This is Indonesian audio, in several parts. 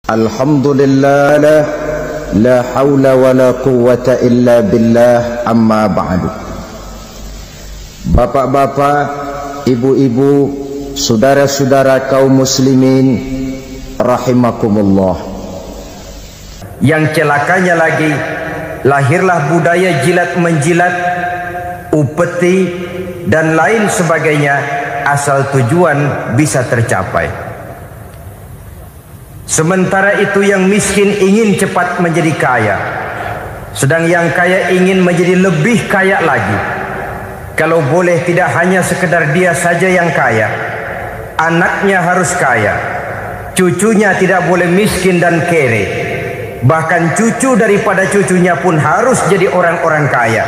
Alhamdulillah, la hawla wa la quwwata illa billah, amma ba'du. Bapak-bapak, ibu-ibu, saudara-saudara kaum muslimin rahimakumullah. Yang celakanya lagi, lahirlah budaya jilat menjilat, upeti dan lain sebagainya asal tujuan bisa tercapai. Sementara itu yang miskin ingin cepat menjadi kaya, sedang yang kaya ingin menjadi lebih kaya lagi. Kalau boleh tidak hanya sekedar dia saja yang kaya, anaknya harus kaya, cucunya tidak boleh miskin dan kere, bahkan cucu daripada cucunya pun harus jadi orang-orang kaya.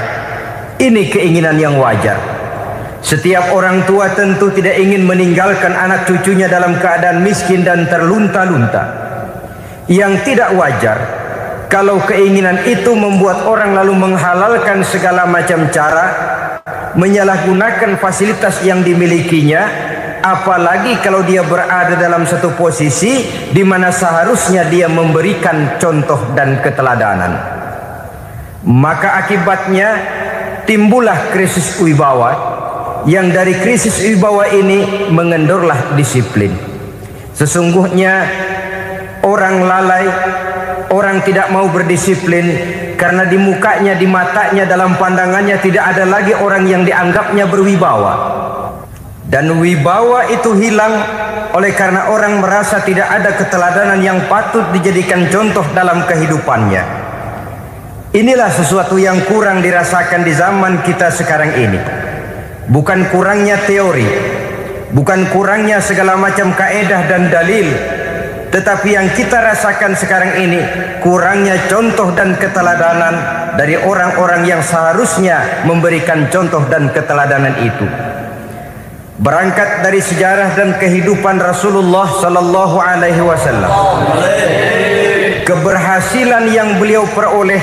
Ini keinginan yang wajar. Setiap orang tua tentu tidak ingin meninggalkan anak cucunya dalam keadaan miskin dan terlunta-lunta. Yang tidak wajar kalau keinginan itu membuat orang lalu menghalalkan segala macam cara, menyalahgunakan fasilitas yang dimilikinya, apalagi kalau dia berada dalam satu posisi di mana seharusnya dia memberikan contoh dan keteladanan. Maka akibatnya timbullah krisis wibawa, yang dari krisis wibawa ini mengendorlah disiplin. Sesungguhnya orang lalai, orang tidak mau berdisiplin karena di mukanya, di matanya, dalam pandangannya tidak ada lagi orang yang dianggapnya berwibawa. Dan wibawa itu hilang oleh karena orang merasa tidak ada keteladanan yang patut dijadikan contoh dalam kehidupannya. Inilah sesuatu yang kurang dirasakan di zaman kita sekarang ini. Bukan kurangnya teori, bukan kurangnya segala macam kaedah dan dalil, tetapi yang kita rasakan sekarang ini kurangnya contoh dan keteladanan dari orang-orang yang seharusnya memberikan contoh dan keteladanan itu. Berangkat dari sejarah dan kehidupan Rasulullah sallallahu alaihi wasallam, keberhasilan yang beliau peroleh,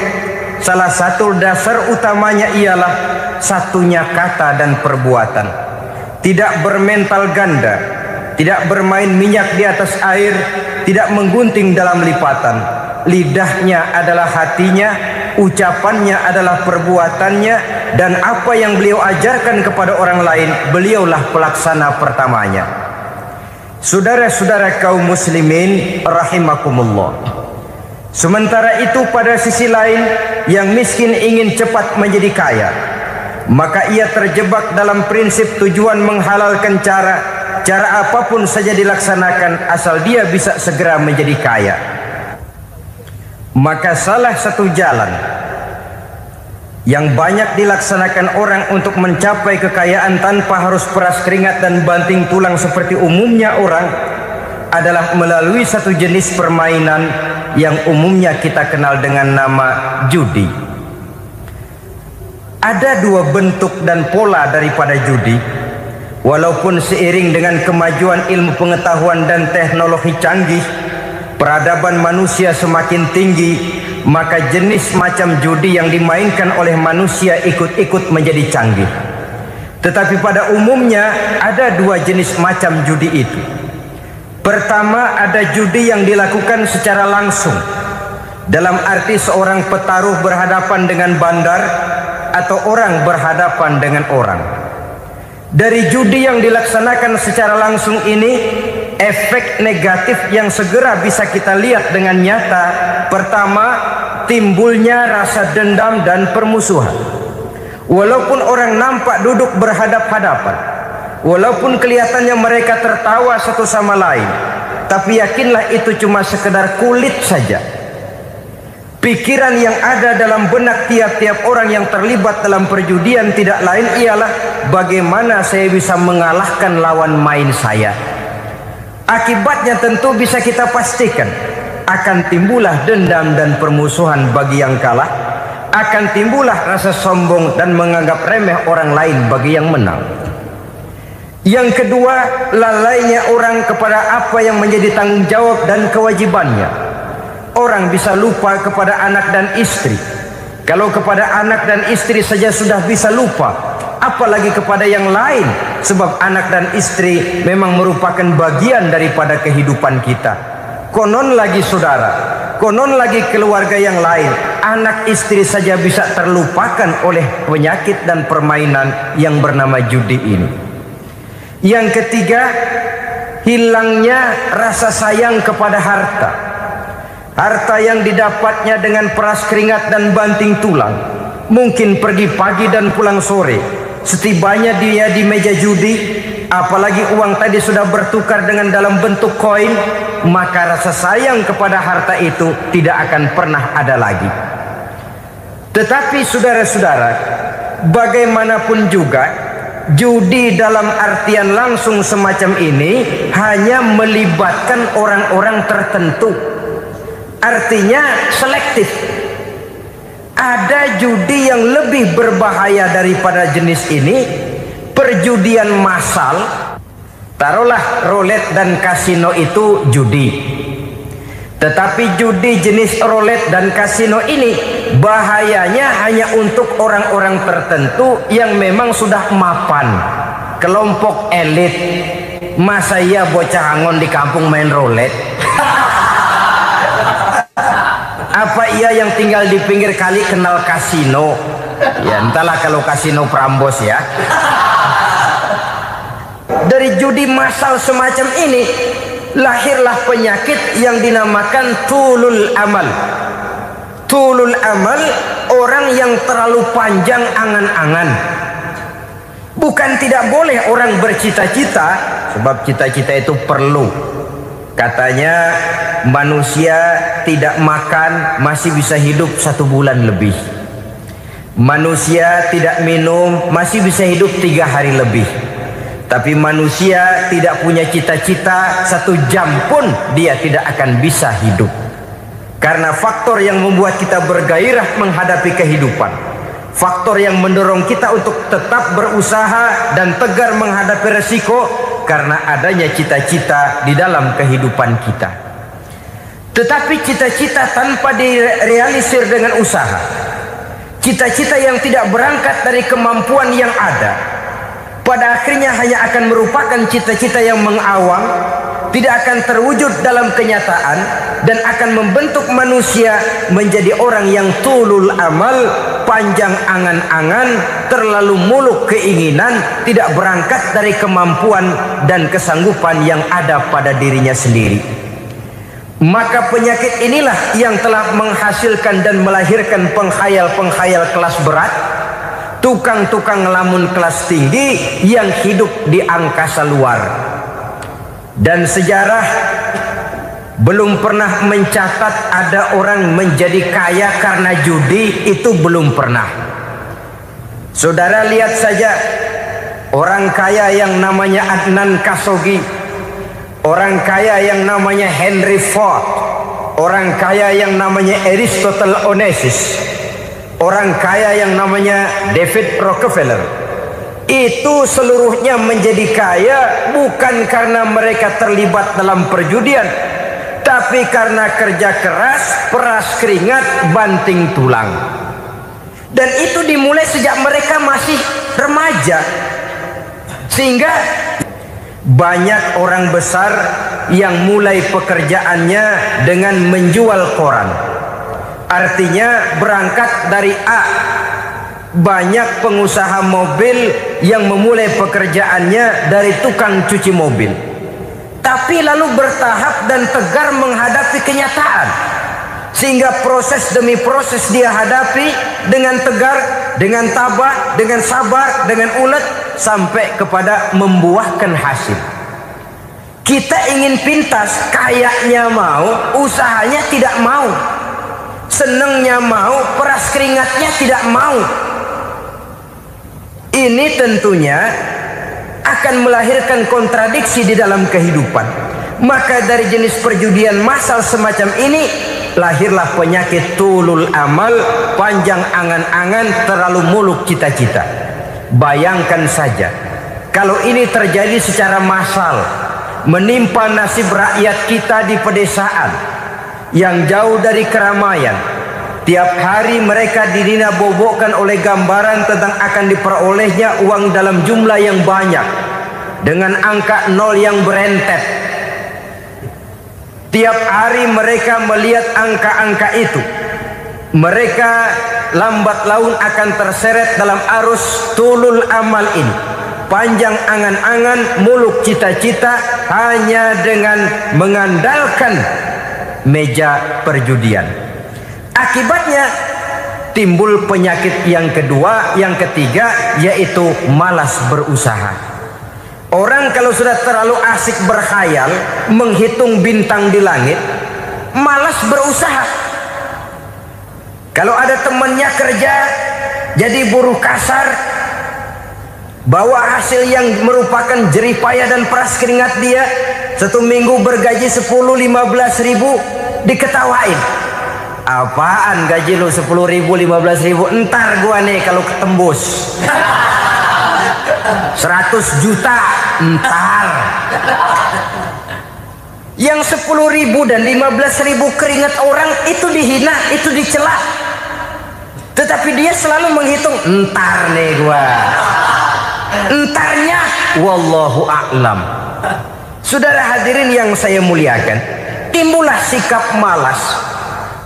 salah satu dasar utamanya ialah satunya kata dan perbuatan. Tidak bermental ganda, tidak bermain minyak di atas air, tidak menggunting dalam lipatan. Lidahnya adalah hatinya, ucapannya adalah perbuatannya, dan apa yang beliau ajarkan kepada orang lain, beliaulah pelaksana pertamanya. Saudara-saudara kaum muslimin rahimakumullah. Sementara itu pada sisi lain, yang miskin ingin cepat menjadi kaya, maka ia terjebak dalam prinsip tujuan menghalalkan cara apapun saja dilaksanakan asal dia bisa segera menjadi kaya. Maka salah satu jalan yang banyak dilaksanakan orang untuk mencapai kekayaan tanpa harus peras keringat dan banting tulang seperti umumnya orang adalah melalui satu jenis permainan yang umumnya kita kenal dengan nama judi. Ada dua bentuk dan pola daripada judi. Walaupun seiring dengan kemajuan ilmu pengetahuan dan teknologi canggih, peradaban manusia semakin tinggi, maka jenis macam judi yang dimainkan oleh manusia ikut-ikut menjadi canggih. Tetapi pada umumnya ada dua jenis macam judi itu. Pertama, ada judi yang dilakukan secara langsung, dalam arti seorang petaruh berhadapan dengan bandar atau orang berhadapan dengan orang. Dari judi yang dilaksanakan secara langsung ini, efek negatif yang segera bisa kita lihat dengan nyata. Pertama, timbulnya rasa dendam dan permusuhan. Walaupun orang nampak duduk berhadap-hadapan, walaupun kelihatannya mereka tertawa satu sama lain, tapi yakinlah itu cuma sekedar kulit saja. Pikiran yang ada dalam benak tiap-tiap orang yang terlibat dalam perjudian tidak lain ialah bagaimana saya bisa mengalahkan lawan main saya. Akibatnya tentu bisa kita pastikan akan timbullah dendam dan permusuhan bagi yang kalah, akan timbullah rasa sombong dan menganggap remeh orang lain bagi yang menang. Yang kedua, lalainya orang kepada apa yang menjadi tanggung jawab dan kewajibannya. Orang bisa lupa kepada anak dan istri. Kalau kepada anak dan istri saja sudah bisa lupa, apalagi kepada yang lain, sebab anak dan istri memang merupakan bagian daripada kehidupan kita. konon lagi saudara, konon lagi keluarga yang lain, anak istri saja bisa terlupakan oleh penyakit dan permainan yang bernama judi ini. Yang ketiga, hilangnya rasa sayang kepada harta. Harta yang didapatnya dengan peras keringat dan banting tulang. Mungkin pergi pagi dan pulang sore. Setibanya dia di meja judi, apalagi uang tadi sudah bertukar dengan dalam bentuk koin, maka rasa sayang kepada harta itu tidak akan pernah ada lagi. Tetapi saudara-saudara, bagaimanapun juga, judi dalam artian langsung semacam ini hanya melibatkan orang-orang tertentu. Artinya selektif. Ada judi yang lebih berbahaya daripada jenis ini, perjudian massal. Taruhlah roulette dan kasino itu judi. Tetapi judi jenis roulette dan kasino ini bahayanya hanya untuk orang-orang tertentu yang memang sudah mapan, kelompok elit. Masa iya bocah angon di kampung main roulette? Apa ia yang tinggal di pinggir kali kenal kasino? Ya entahlah kalau kasino Prambos ya. Dari judi massal semacam ini lahirlah penyakit yang dinamakan tulul amal. Tulul amal, orang yang terlalu panjang angan-angan. Bukan tidak boleh orang bercita-cita, sebab cita-cita itu perlu. Katanya manusia tidak makan masih bisa hidup 1 bulan lebih. Manusia tidak minum masih bisa hidup 3 hari lebih. Tapi manusia tidak punya cita-cita 1 jam pun dia tidak akan bisa hidup. Karena faktor yang membuat kita bergairah menghadapi kehidupan, faktor yang mendorong kita untuk tetap berusaha dan tegar menghadapi resiko, karena adanya cita-cita di dalam kehidupan kita. Tetapi cita-cita tanpa direalisir dengan usaha, cita-cita yang tidak berangkat dari kemampuan yang ada, pada akhirnya hanya akan merupakan cita-cita yang mengawang, tidak akan terwujud dalam kenyataan, dan akan membentuk manusia menjadi orang yang tulul amal, panjang angan-angan, terlalu muluk keinginan, tidak berangkat dari kemampuan dan kesanggupan yang ada pada dirinya sendiri. Maka penyakit inilah yang telah menghasilkan dan melahirkan penghayal-penghayal kelas berat, tukang-tukang ngelamun kelas tinggi yang hidup di angkasa luar. Dan sejarah belum pernah mencatat ada orang menjadi kaya karena judi, itu belum pernah. Saudara lihat saja orang kaya yang namanya Adnan Khashoggi, orang kaya yang namanya Henry Ford, orang kaya yang namanya Aristotle Onassis, orang kaya yang namanya David Rockefeller. Itu seluruhnya menjadi kaya bukan karena mereka terlibat dalam perjudian, tapi karena kerja keras, peras keringat, banting tulang. Dan itu dimulai sejak mereka masih remaja. Sehingga banyak orang besar yang mulai pekerjaannya dengan menjual koran. Artinya berangkat dari A. Banyak pengusaha mobil yang memulai pekerjaannya dari tukang cuci mobil, tapi lalu bertahap dan tegar menghadapi kenyataan, sehingga proses demi proses dia hadapi dengan tegar, dengan tabah, dengan sabar, dengan ulet, sampai kepada membuahkan hasil. Kita ingin pintas, kayaknya mau, usahanya tidak mau, senengnya mau, peras keringatnya tidak mau. Ini tentunya akan melahirkan kontradiksi di dalam kehidupan. Maka dari jenis perjudian massal semacam ini lahirlah penyakit tulul amal, panjang angan-angan, terlalu muluk cita-cita. Bayangkan saja kalau ini terjadi secara massal, menimpa nasib rakyat kita di pedesaan yang jauh dari keramaian. Tiap hari mereka dinabobokkan oleh gambaran tentang akan diperolehnya uang dalam jumlah yang banyak dengan angka 0 yang berentet. Tiap hari mereka melihat angka-angka itu. Mereka lambat laun akan terseret dalam arus tulul amal ini. Panjang angan-angan, muluk cita-cita hanya dengan mengandalkan meja perjudian. Akibatnya timbul penyakit yang kedua, yang ketiga, yaitu malas berusaha. Orang kalau sudah terlalu asik berkhayal, menghitung bintang di langit, malas berusaha. Kalau ada temannya kerja jadi buruh kasar, bawa hasil yang merupakan jerih payah dan peras keringat dia, 1 minggu bergaji 10-15 ribu, diketawain. Apaan gaji lu 10 ribu 15 ribu, entar gua nih kalau ketembus 100 juta entar. Yang 10 ribu dan 15 ribu keringat orang itu dihina, itu dicela. Tetapi dia selalu menghitung, entar nih gua. Entarnya wallahu a'lam. Saudara hadirin yang saya muliakan, timbullah sikap malas.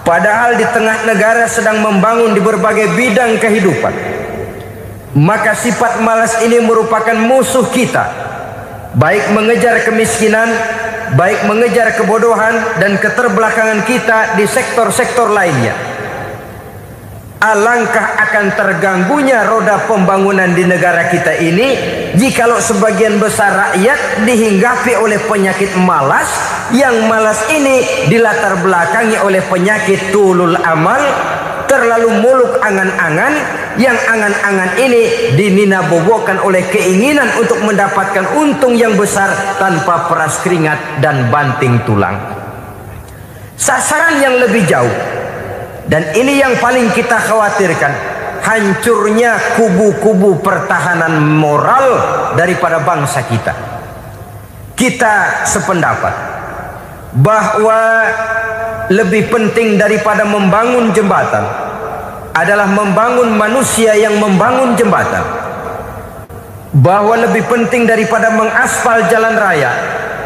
Padahal di tengah negara sedang membangun di berbagai bidang kehidupan. Maka sifat malas ini merupakan musuh kita, baik mengejar kemiskinan, baik mengejar kebodohan dan keterbelakangan kita di sektor-sektor lainnya. Alangkah akan terganggunya roda pembangunan di negara kita ini jikalau sebagian besar rakyat dihinggapi oleh penyakit malas, yang malas ini dilatar belakangi oleh penyakit tulul amal, terlalu muluk angan-angan, yang angan-angan ini dininabobokan oleh keinginan untuk mendapatkan untung yang besar tanpa peras keringat dan banting tulang. Sasaran yang lebih jauh, dan ini yang paling kita khawatirkan, hancurnya kubu-kubu pertahanan moral daripada bangsa kita. Kita sependapat bahwa lebih penting daripada membangun jembatan adalah membangun manusia yang membangun jembatan. Bahwa lebih penting daripada mengaspal jalan raya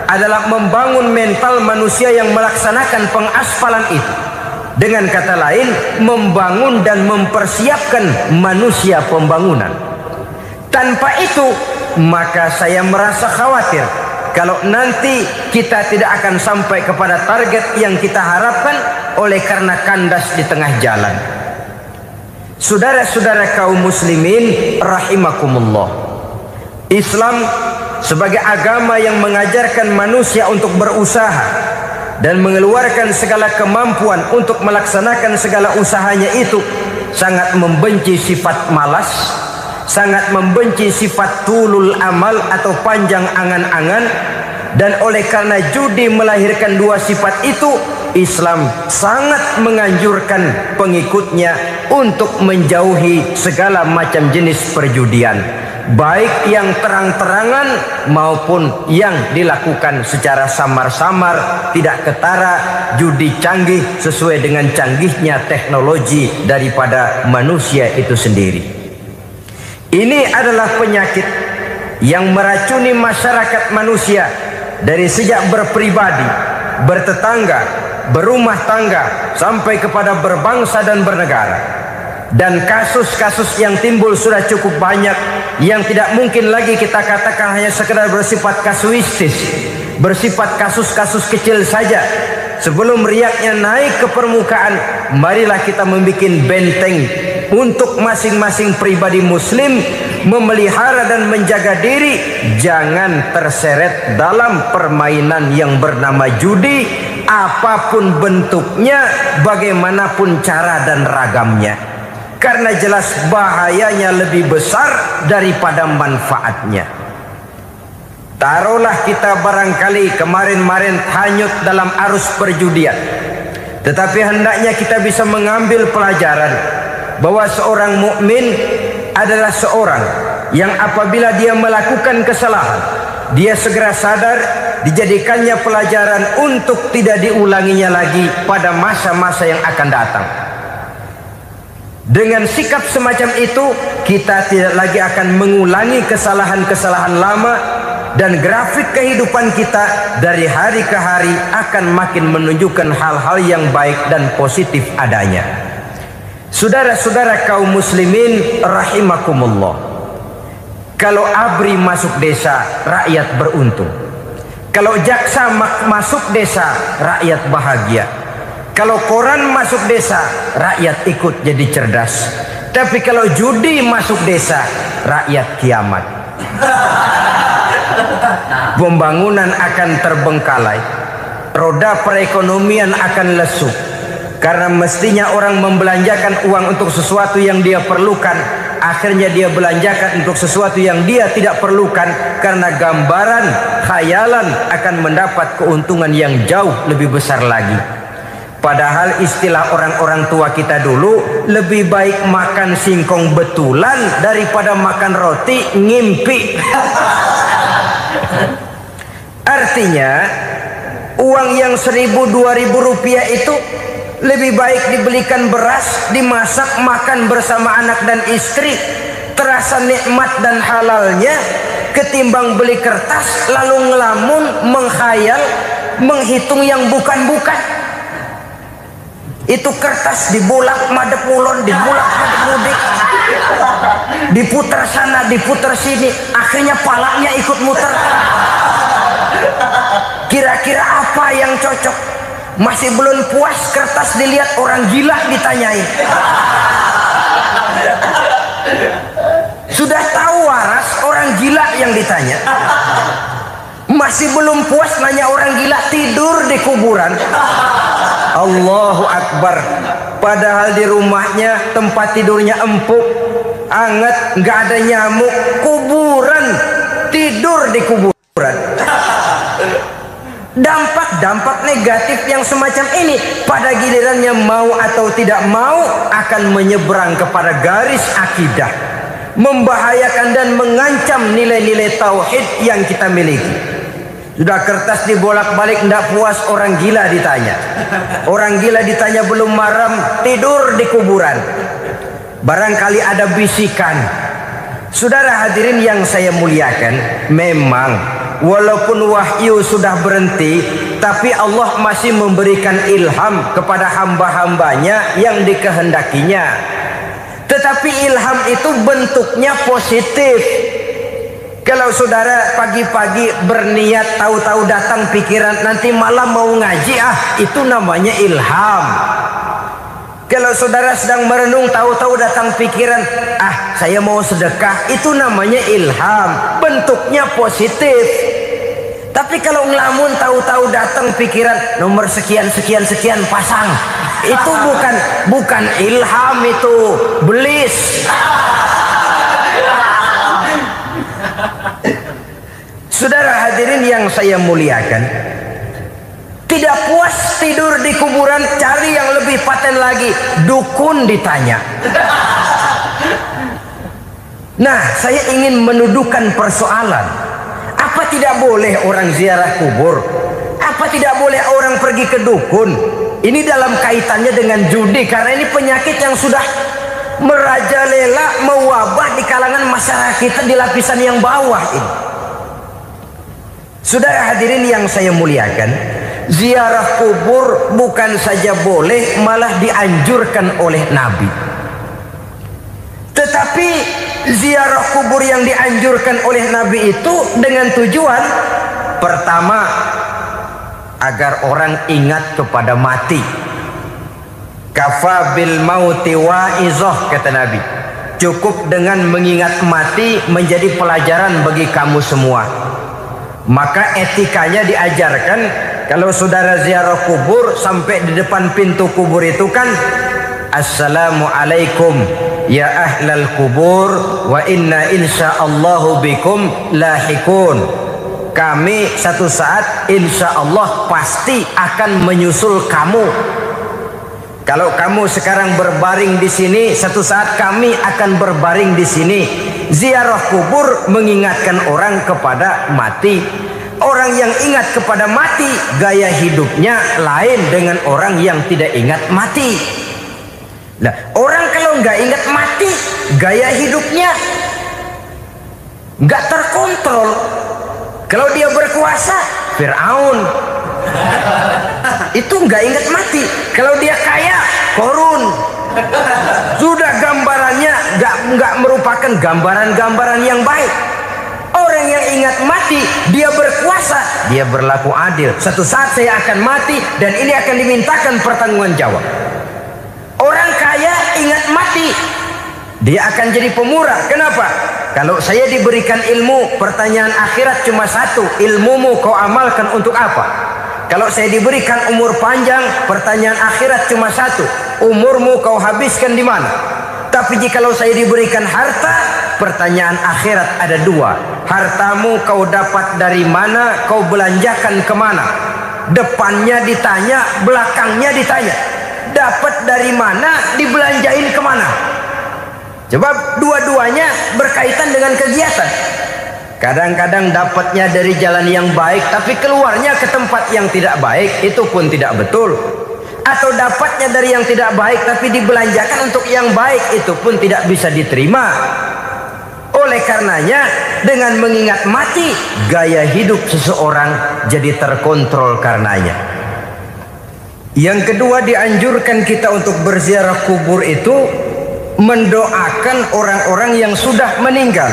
adalah membangun mental manusia yang melaksanakan pengaspalan itu. Dengan kata lain, membangun dan mempersiapkan manusia pembangunan. Tanpa itu, maka saya merasa khawatir kalau nanti kita tidak akan sampai kepada target yang kita harapkan oleh karena kandas di tengah jalan. Saudara-saudara kaum muslimin rahimakumullah, Islam sebagai agama yang mengajarkan manusia untuk berusaha dan mengeluarkan segala kemampuan untuk melaksanakan segala usahanya itu, sangat membenci sifat malas, sangat membenci sifat tulul amal atau panjang angan-angan. Dan oleh karena judi melahirkan dua sifat itu, Islam sangat menganjurkan pengikutnya untuk menjauhi segala macam jenis perjudian, baik yang terang-terangan maupun yang dilakukan secara samar-samar, tidak ketara, judi canggih sesuai dengan canggihnya teknologi daripada manusia itu sendiri. Ini adalah penyakit yang meracuni masyarakat manusia dari sejak berpribadi, bertetangga, berumah tangga, sampai kepada berbangsa dan bernegara. Dan kasus-kasus yang timbul sudah cukup banyak, yang tidak mungkin lagi kita katakan hanya sekedar bersifat kasuistis, bersifat kasus-kasus kecil saja. Sebelum riaknya naik ke permukaan, marilah kita membuat benteng untuk masing-masing pribadi muslim memelihara dan menjaga diri, jangan terseret dalam permainan yang bernama judi, apapun bentuknya, bagaimanapun cara dan ragamnya. Karena jelas bahayanya lebih besar daripada manfaatnya. Taruhlah kita barangkali kemarin-marin hanyut dalam arus perjudian, tetapi hendaknya kita bisa mengambil pelajaran bahwa seorang mukmin adalah seorang yang apabila dia melakukan kesalahan, dia segera sadar, dijadikannya pelajaran untuk tidak diulanginya lagi pada masa-masa yang akan datang. Dengan sikap semacam itu, kita tidak lagi akan mengulangi kesalahan-kesalahan lama, dan grafik kehidupan kita dari hari ke hari akan makin menunjukkan hal-hal yang baik dan positif adanya. Saudara-saudara kaum muslimin rahimakumullah, kalau ABRI masuk desa, rakyat beruntung. Kalau jaksa masuk desa, rakyat bahagia. Kalau koran masuk desa, rakyat ikut jadi cerdas. Tapi kalau judi masuk desa, rakyat kiamat. Pembangunan akan terbengkalai, roda perekonomian akan lesu. Karena mestinya orang membelanjakan uang untuk sesuatu yang dia perlukan, akhirnya dia belanjakan untuk sesuatu yang dia tidak perlukan, karena gambaran, khayalan akan mendapat keuntungan yang jauh lebih besar lagi. Padahal istilah orang-orang tua kita dulu, lebih baik makan singkong betulan daripada makan roti ngimpi. Artinya uang yang 1.000-2.000 rupiah itu lebih baik dibelikan beras, dimasak, makan bersama anak dan istri, terasa nikmat dan halalnya, ketimbang beli kertas lalu ngelamun, menghayal, menghitung yang bukan-bukan. Itu kertas dibolak madep ulon, dibolak madep mudik, diputar sana, diputar sini, akhirnya palanya ikut muter. Kira-kira apa yang cocok? Masih belum puas, kertas dilihat orang gila ditanyain. Sudah tahu waras, orang gila yang ditanya. Masih belum puas, nanya orang gila, tidur di kuburan. Allahu Akbar. Padahal di rumahnya tempat tidurnya empuk, anget, nggak ada nyamuk. Kuburan, tidur di kuburan. Dampak-dampak negatif yang semacam ini pada gilirannya mau atau tidak mau akan menyeberang kepada garis akidah, membahayakan dan mengancam nilai-nilai tauhid yang kita miliki. Sudah kertas dibolak-balik, tidak puas, orang gila ditanya. Orang gila ditanya belum maram, tidur di kuburan. Barangkali ada bisikan. Saudara hadirin yang saya muliakan, memang walaupun wahyu sudah berhenti, tapi Allah masih memberikan ilham kepada hamba-hambanya yang dikehendakinya. Tetapi ilham itu bentuknya positif. Kalau saudara pagi-pagi berniat, tahu-tahu datang pikiran nanti malam mau ngaji, itu namanya ilham. Kalau saudara sedang merenung, tahu-tahu datang pikiran, saya mau sedekah, itu namanya ilham, bentuknya positif. Tapi kalau ngelamun, tahu-tahu datang pikiran nomor sekian sekian sekian pasang, itu bukan ilham, itu belis. Saudara hadirin yang saya muliakan, tidak puas tidur di kuburan, cari yang lebih paten lagi, dukun ditanya. Nah, saya ingin menuduhkan persoalan. Apa tidak boleh orang ziarah kubur? Apa tidak boleh orang pergi ke dukun? Ini dalam kaitannya dengan judi, karena ini penyakit yang sudah merajalela, mewabah di kalangan masyarakat kita di lapisan yang bawah ini. Saudara hadirin yang saya muliakan, ziarah kubur bukan saja boleh, malah dianjurkan oleh Nabi. Tetapi ziarah kubur yang dianjurkan oleh Nabi itu dengan tujuan pertama, agar orang ingat kepada mati. Kafa bil mauti wa'izah, kata Nabi. Cukup dengan mengingat mati menjadi pelajaran bagi kamu semua. Maka etikanya diajarkan, kalau saudara ziarah kubur, sampai di depan pintu kubur itu kan, Assalamualaikum ya ahlal kubur wa inna insyaallahu bikum lahikun. Kami satu saat insya Allah pasti akan menyusul kamu. Kalau kamu sekarang berbaring di sini, satu saat kami akan berbaring di sini. Ziarah kubur mengingatkan orang kepada mati. Orang yang ingat kepada mati, gaya hidupnya lain dengan orang yang tidak ingat mati. Nah, orang kalau nggak ingat mati, gaya hidupnya nggak terkontrol. Kalau dia berkuasa, Fir'aun. Itu nggak ingat mati. Kalau dia kaya, Korun. Sudah gambarannya nggak merupakan gambaran-gambaran yang baik. Orang yang ingat mati, dia berkuasa, dia berlaku adil. Suatu saat saya akan mati dan ini akan dimintakan pertanggungan jawab. Orang kaya ingat mati, dia akan jadi pemurah. Kenapa? Kalau saya diberikan ilmu, pertanyaan akhirat cuma satu, ilmumu kau amalkan untuk apa? Kalau saya diberikan umur panjang, pertanyaan akhirat cuma satu, umurmu kau habiskan di mana? Tapi jikalau saya diberikan harta, pertanyaan akhirat ada dua, hartamu kau dapat dari mana, kau belanjakan kemana? Depannya ditanya, belakangnya ditanya. Dapat dari mana, dibelanjain kemana? Sebab dua-duanya berkaitan dengan kegiatan. Kadang-kadang dapatnya dari jalan yang baik, tapi keluarnya ke tempat yang tidak baik, itu pun tidak betul. Atau dapatnya dari yang tidak baik, tapi dibelanjakan untuk yang baik, itu pun tidak bisa diterima. Oleh karenanya, dengan mengingat mati, gaya hidup seseorang jadi terkontrol karenanya. Yang kedua, dianjurkan kita untuk berziarah kubur itu mendoakan orang-orang yang sudah meninggal.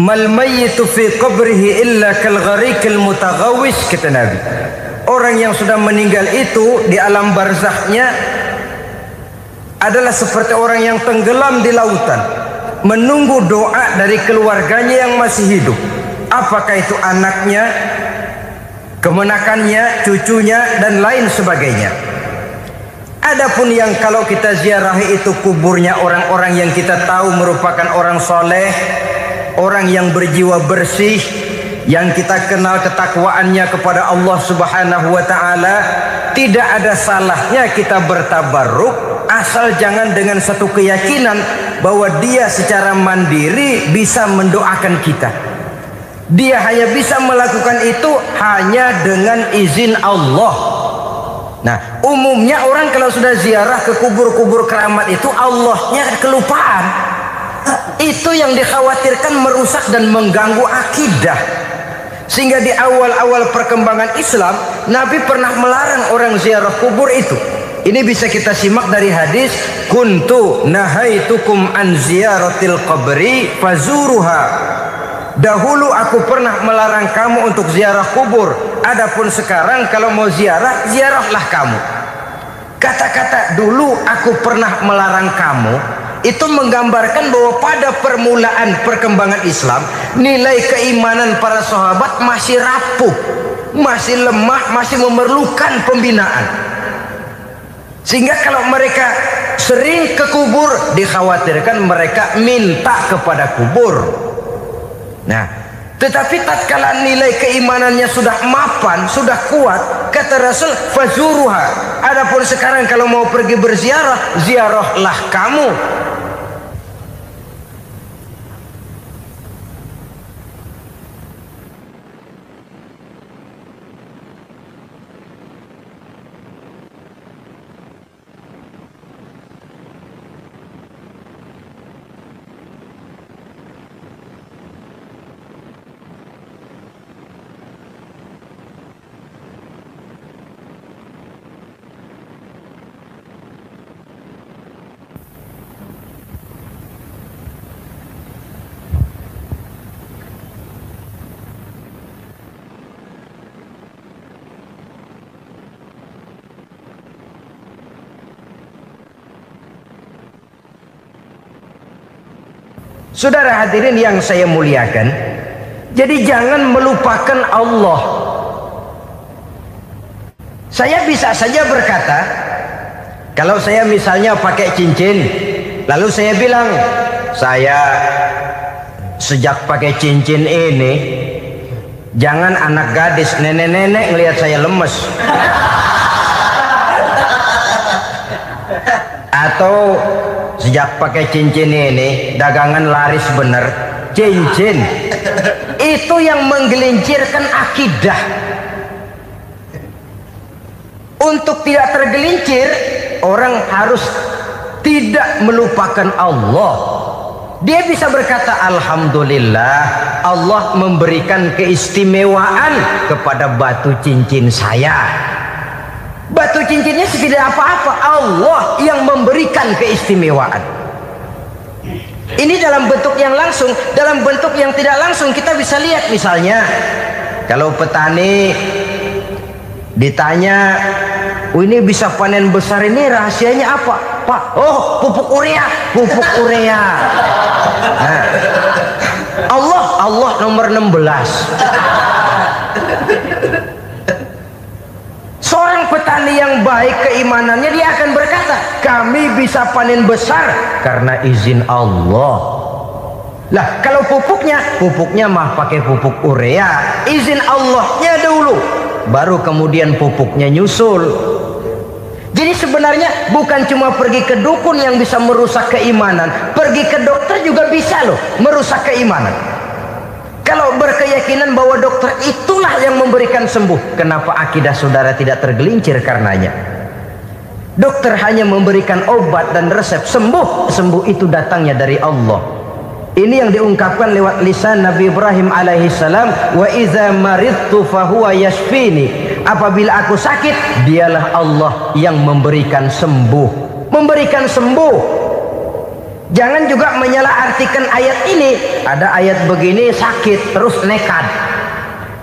Mal mayyitu fi qabrihi illa kal gharikil mutaghawis, kata Nabi. Orang yang sudah meninggal itu di alam barzakhnya adalah seperti orang yang tenggelam di lautan, menunggu doa dari keluarganya yang masih hidup. Apakah itu anaknya, kemenakannya, cucunya, dan lain sebagainya. Adapun yang kalau kita ziarahi itu kuburnya orang-orang yang kita tahu merupakan orang soleh, orang yang berjiwa bersih, yang kita kenal ketakwaannya kepada Allah Subhanahu wa Ta'ala, tidak ada salahnya kita bertabarruk, asal jangan dengan satu keyakinan bahwa dia secara mandiri bisa mendoakan kita. Dia hanya bisa melakukan itu hanya dengan izin Allah. Nah, umumnya orang kalau sudah ziarah ke kubur-kubur keramat itu, Allahnya kelupaan. Itu yang dikhawatirkan merusak dan mengganggu akidah. Sehingga di awal-awal perkembangan Islam, Nabi pernah melarang orang ziarah kubur itu. Ini bisa kita simak dari hadis, kuntu nahaitukum an ziyaratil qabri fazuruha. Dahulu aku pernah melarang kamu untuk ziarah kubur. Adapun sekarang kalau mau ziarah, ziarahlah kamu. Kata-kata dulu aku pernah melarang kamu itu menggambarkan bahwa pada permulaan perkembangan Islam, nilai keimanan para sahabat masih rapuh, masih lemah, masih memerlukan pembinaan. Sehingga kalau mereka sering ke kubur, dikhawatirkan mereka minta kepada kubur. Nah, tetapi tatkala nilai keimanannya sudah mapan, sudah kuat, kata Rasul, fazuruha. Adapun sekarang kalau mau pergi berziarah, ziarahlah kamu. Saudara hadirin yang saya muliakan, jadi jangan melupakan Allah. Saya bisa saja berkata, kalau saya misalnya pakai cincin, lalu saya bilang, saya sejak pakai cincin ini, jangan anak gadis, nenek-nenek ngelihat saya lemes. Atau sejak pakai cincin ini dagangan laris bener. Cincin itu yang menggelincirkan akidah. Untuk tidak tergelincir, orang harus tidak melupakan Allah. Dia bisa berkata, alhamdulillah Allah memberikan keistimewaan kepada batu cincin saya. Batu cincinnya tidak apa-apa, Allah yang memberikan keistimewaan. Ini dalam bentuk yang langsung. Dalam bentuk yang tidak langsung kita bisa lihat, misalnya kalau petani ditanya, oh ini bisa panen besar ini rahasianya apa Pak? Oh, pupuk urea. Pupuk urea. Nah, Allah nomor 16. Seorang petani yang baik keimanannya, dia akan berkata, kami bisa panen besar karena izin Allah. Lah kalau pupuknya mah pakai pupuk urea, izin Allahnya dulu, baru kemudian pupuknya nyusul. Jadi sebenarnya bukan cuma pergi ke dukun yang bisa merusak keimanan, pergi ke dokter juga bisa loh merusak keimanan. Kalau berkeyakinan bahwa dokter itulah yang memberikan sembuh, kenapa akidah saudara tidak tergelincir karenanya? Dokter hanya memberikan obat dan resep, sembuh itu datangnya dari Allah. Ini yang diungkapkan lewat lisan Nabi Ibrahim alaihissalam, wa iza maridtu fahuwa yashfini. Apabila aku sakit, dialah Allah yang memberikan sembuh. Memberikan sembuh. Jangan juga menyalahartikan ayat ini. Ada ayat begini sakit terus nekat.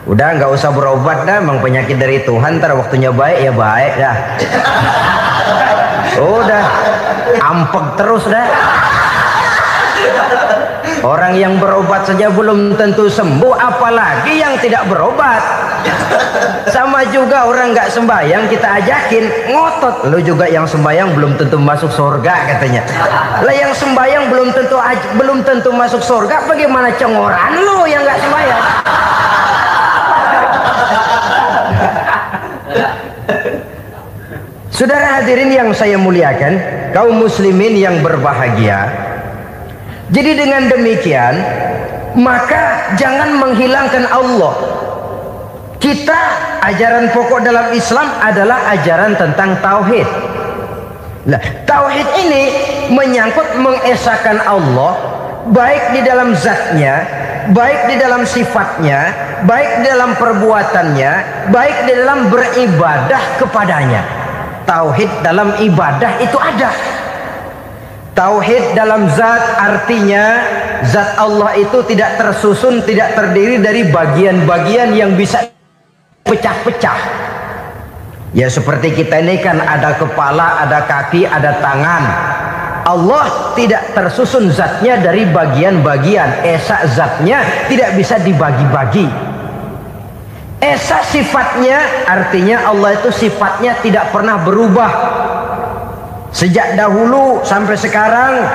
Udah nggak usah berobat dah, memang penyakit dari Tuhan. Ntar waktunya baik ya baik dah. Udah ampek terus dah. Orang yang berobat saja belum tentu sembuh, apalagi yang tidak berobat. Sama juga orang nggak sembahyang kita ajakin ngotot, lu juga yang sembahyang belum tentu masuk surga katanya. Lah yang sembahyang belum tentu masuk surga, bagaimana cengoran lu yang nggak sembahyang? Saudara hadirin yang saya muliakan, kaum muslimin yang berbahagia. Jadi dengan demikian, maka jangan menghilangkan Allah. Kita, ajaran pokok dalam Islam adalah ajaran tentang tauhid. Nah, tauhid ini menyangkut mengesahkan Allah, baik di dalam zatnya, baik di dalam sifatnya, baik di dalam perbuatannya, baik di dalam beribadah kepadanya. Tauhid dalam ibadah itu ada. Tauhid dalam zat artinya zat Allah itu tidak tersusun, tidak terdiri dari bagian-bagian yang bisa pecah-pecah. Ya seperti kita ini kan ada kepala, ada kaki, ada tangan. Allah tidak tersusun zatnya dari bagian-bagian. Esa zatnya tidak bisa dibagi-bagi. Esa sifatnya artinya Allah itu sifatnya tidak pernah berubah. Sejak dahulu sampai sekarang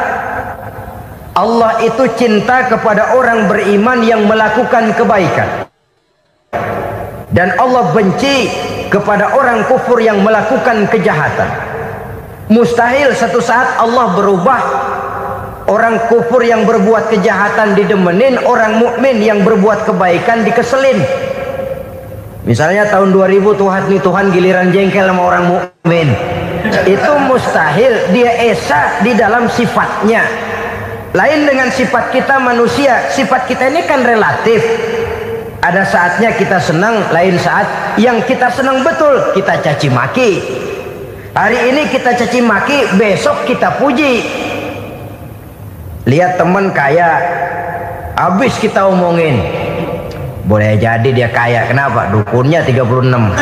Allah itu cinta kepada orang beriman yang melakukan kebaikan, dan Allah benci kepada orang kufur yang melakukan kejahatan. Mustahil satu saat Allah berubah. Orang kufur yang berbuat kejahatan didemenin, orang mukmin yang berbuat kebaikan dikeselin. Misalnya tahun 2000 Tuhan giliran jengkel sama orang mukmin. Itu mustahil. Dia esa di dalam sifatnya. Lain dengan sifat kita manusia. Sifat kita ini kan relatif. Ada saatnya kita senang, lain saat yang kita senang betul kita caci maki. Hari ini kita caci maki, besok kita puji. Lihat teman kaya, habis kita omongin, boleh jadi dia kaya. Kenapa? Dukunnya 36.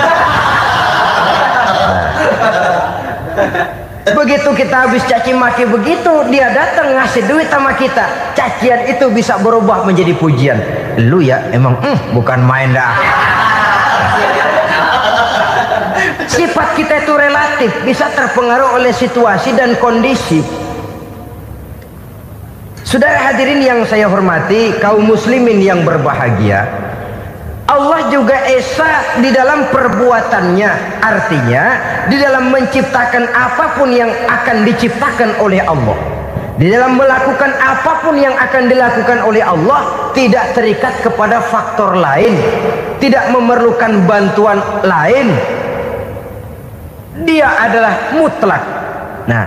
Begitu kita habis caci maki begitu, dia datang ngasih duit sama kita, cacian itu bisa berubah menjadi pujian. Lu ya emang bukan main dah. Sifat kita itu relatif, bisa terpengaruh oleh situasi dan kondisi. Saudara hadirin yang saya hormati, kaum muslimin yang berbahagia, Allah juga esa di dalam perbuatannya. Artinya di dalam menciptakan apapun yang akan diciptakan oleh Allah, di dalam melakukan apapun yang akan dilakukan oleh Allah, tidak terikat kepada faktor lain, tidak memerlukan bantuan lain. Dia adalah mutlak. Nah,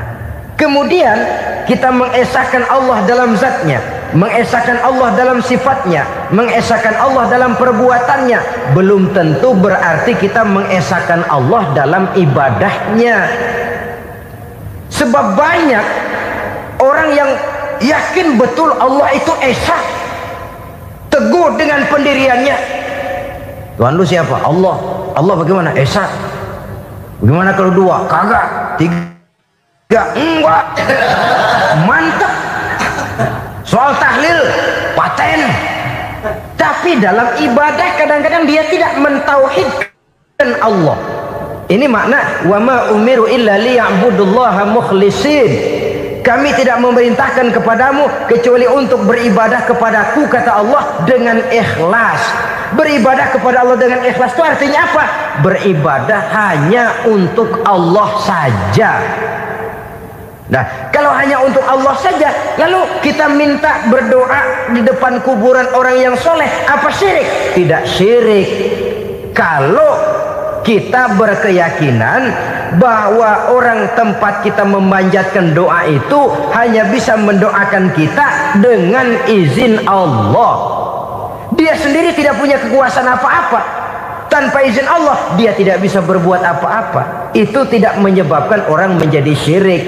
kemudian kita mengesahkan Allah dalam zatnya, mengesahkan Allah dalam sifatnya, mengesahkan Allah dalam perbuatannya, belum tentu berarti kita mengesahkan Allah dalam ibadahnya. Sebab banyak orang yang yakin betul Allah itu esa, teguh dengan pendiriannya. Tuhan lu siapa? Allah. Allah bagaimana? Esa. Bagaimana kalau dua? Kagak. Tiga? Enggak. Mantap. Soal tahlil paten. Tapi dalam ibadah kadang-kadang dia tidak mentauhidkan Allah. Ini makna wa ma umiru illa liya'budullaha mukhlisin. Kami tidak memerintahkan kepadamu kecuali untuk beribadah kepadaku, kata Allah, dengan ikhlas. Beribadah kepada Allah dengan ikhlas itu artinya apa? Beribadah hanya untuk Allah saja. Nah, kalau hanya untuk Allah saja, lalu kita minta berdoa di depan kuburan orang yang soleh, apa syirik? Tidak syirik. Kalau kita berkeyakinan bahwa orang tempat kita memanjatkan doa itu hanya bisa mendoakan kita dengan izin Allah. Dia sendiri tidak punya kekuasaan apa-apa. Tanpa izin Allah dia tidak bisa berbuat apa-apa. Itu tidak menyebabkan orang menjadi syirik.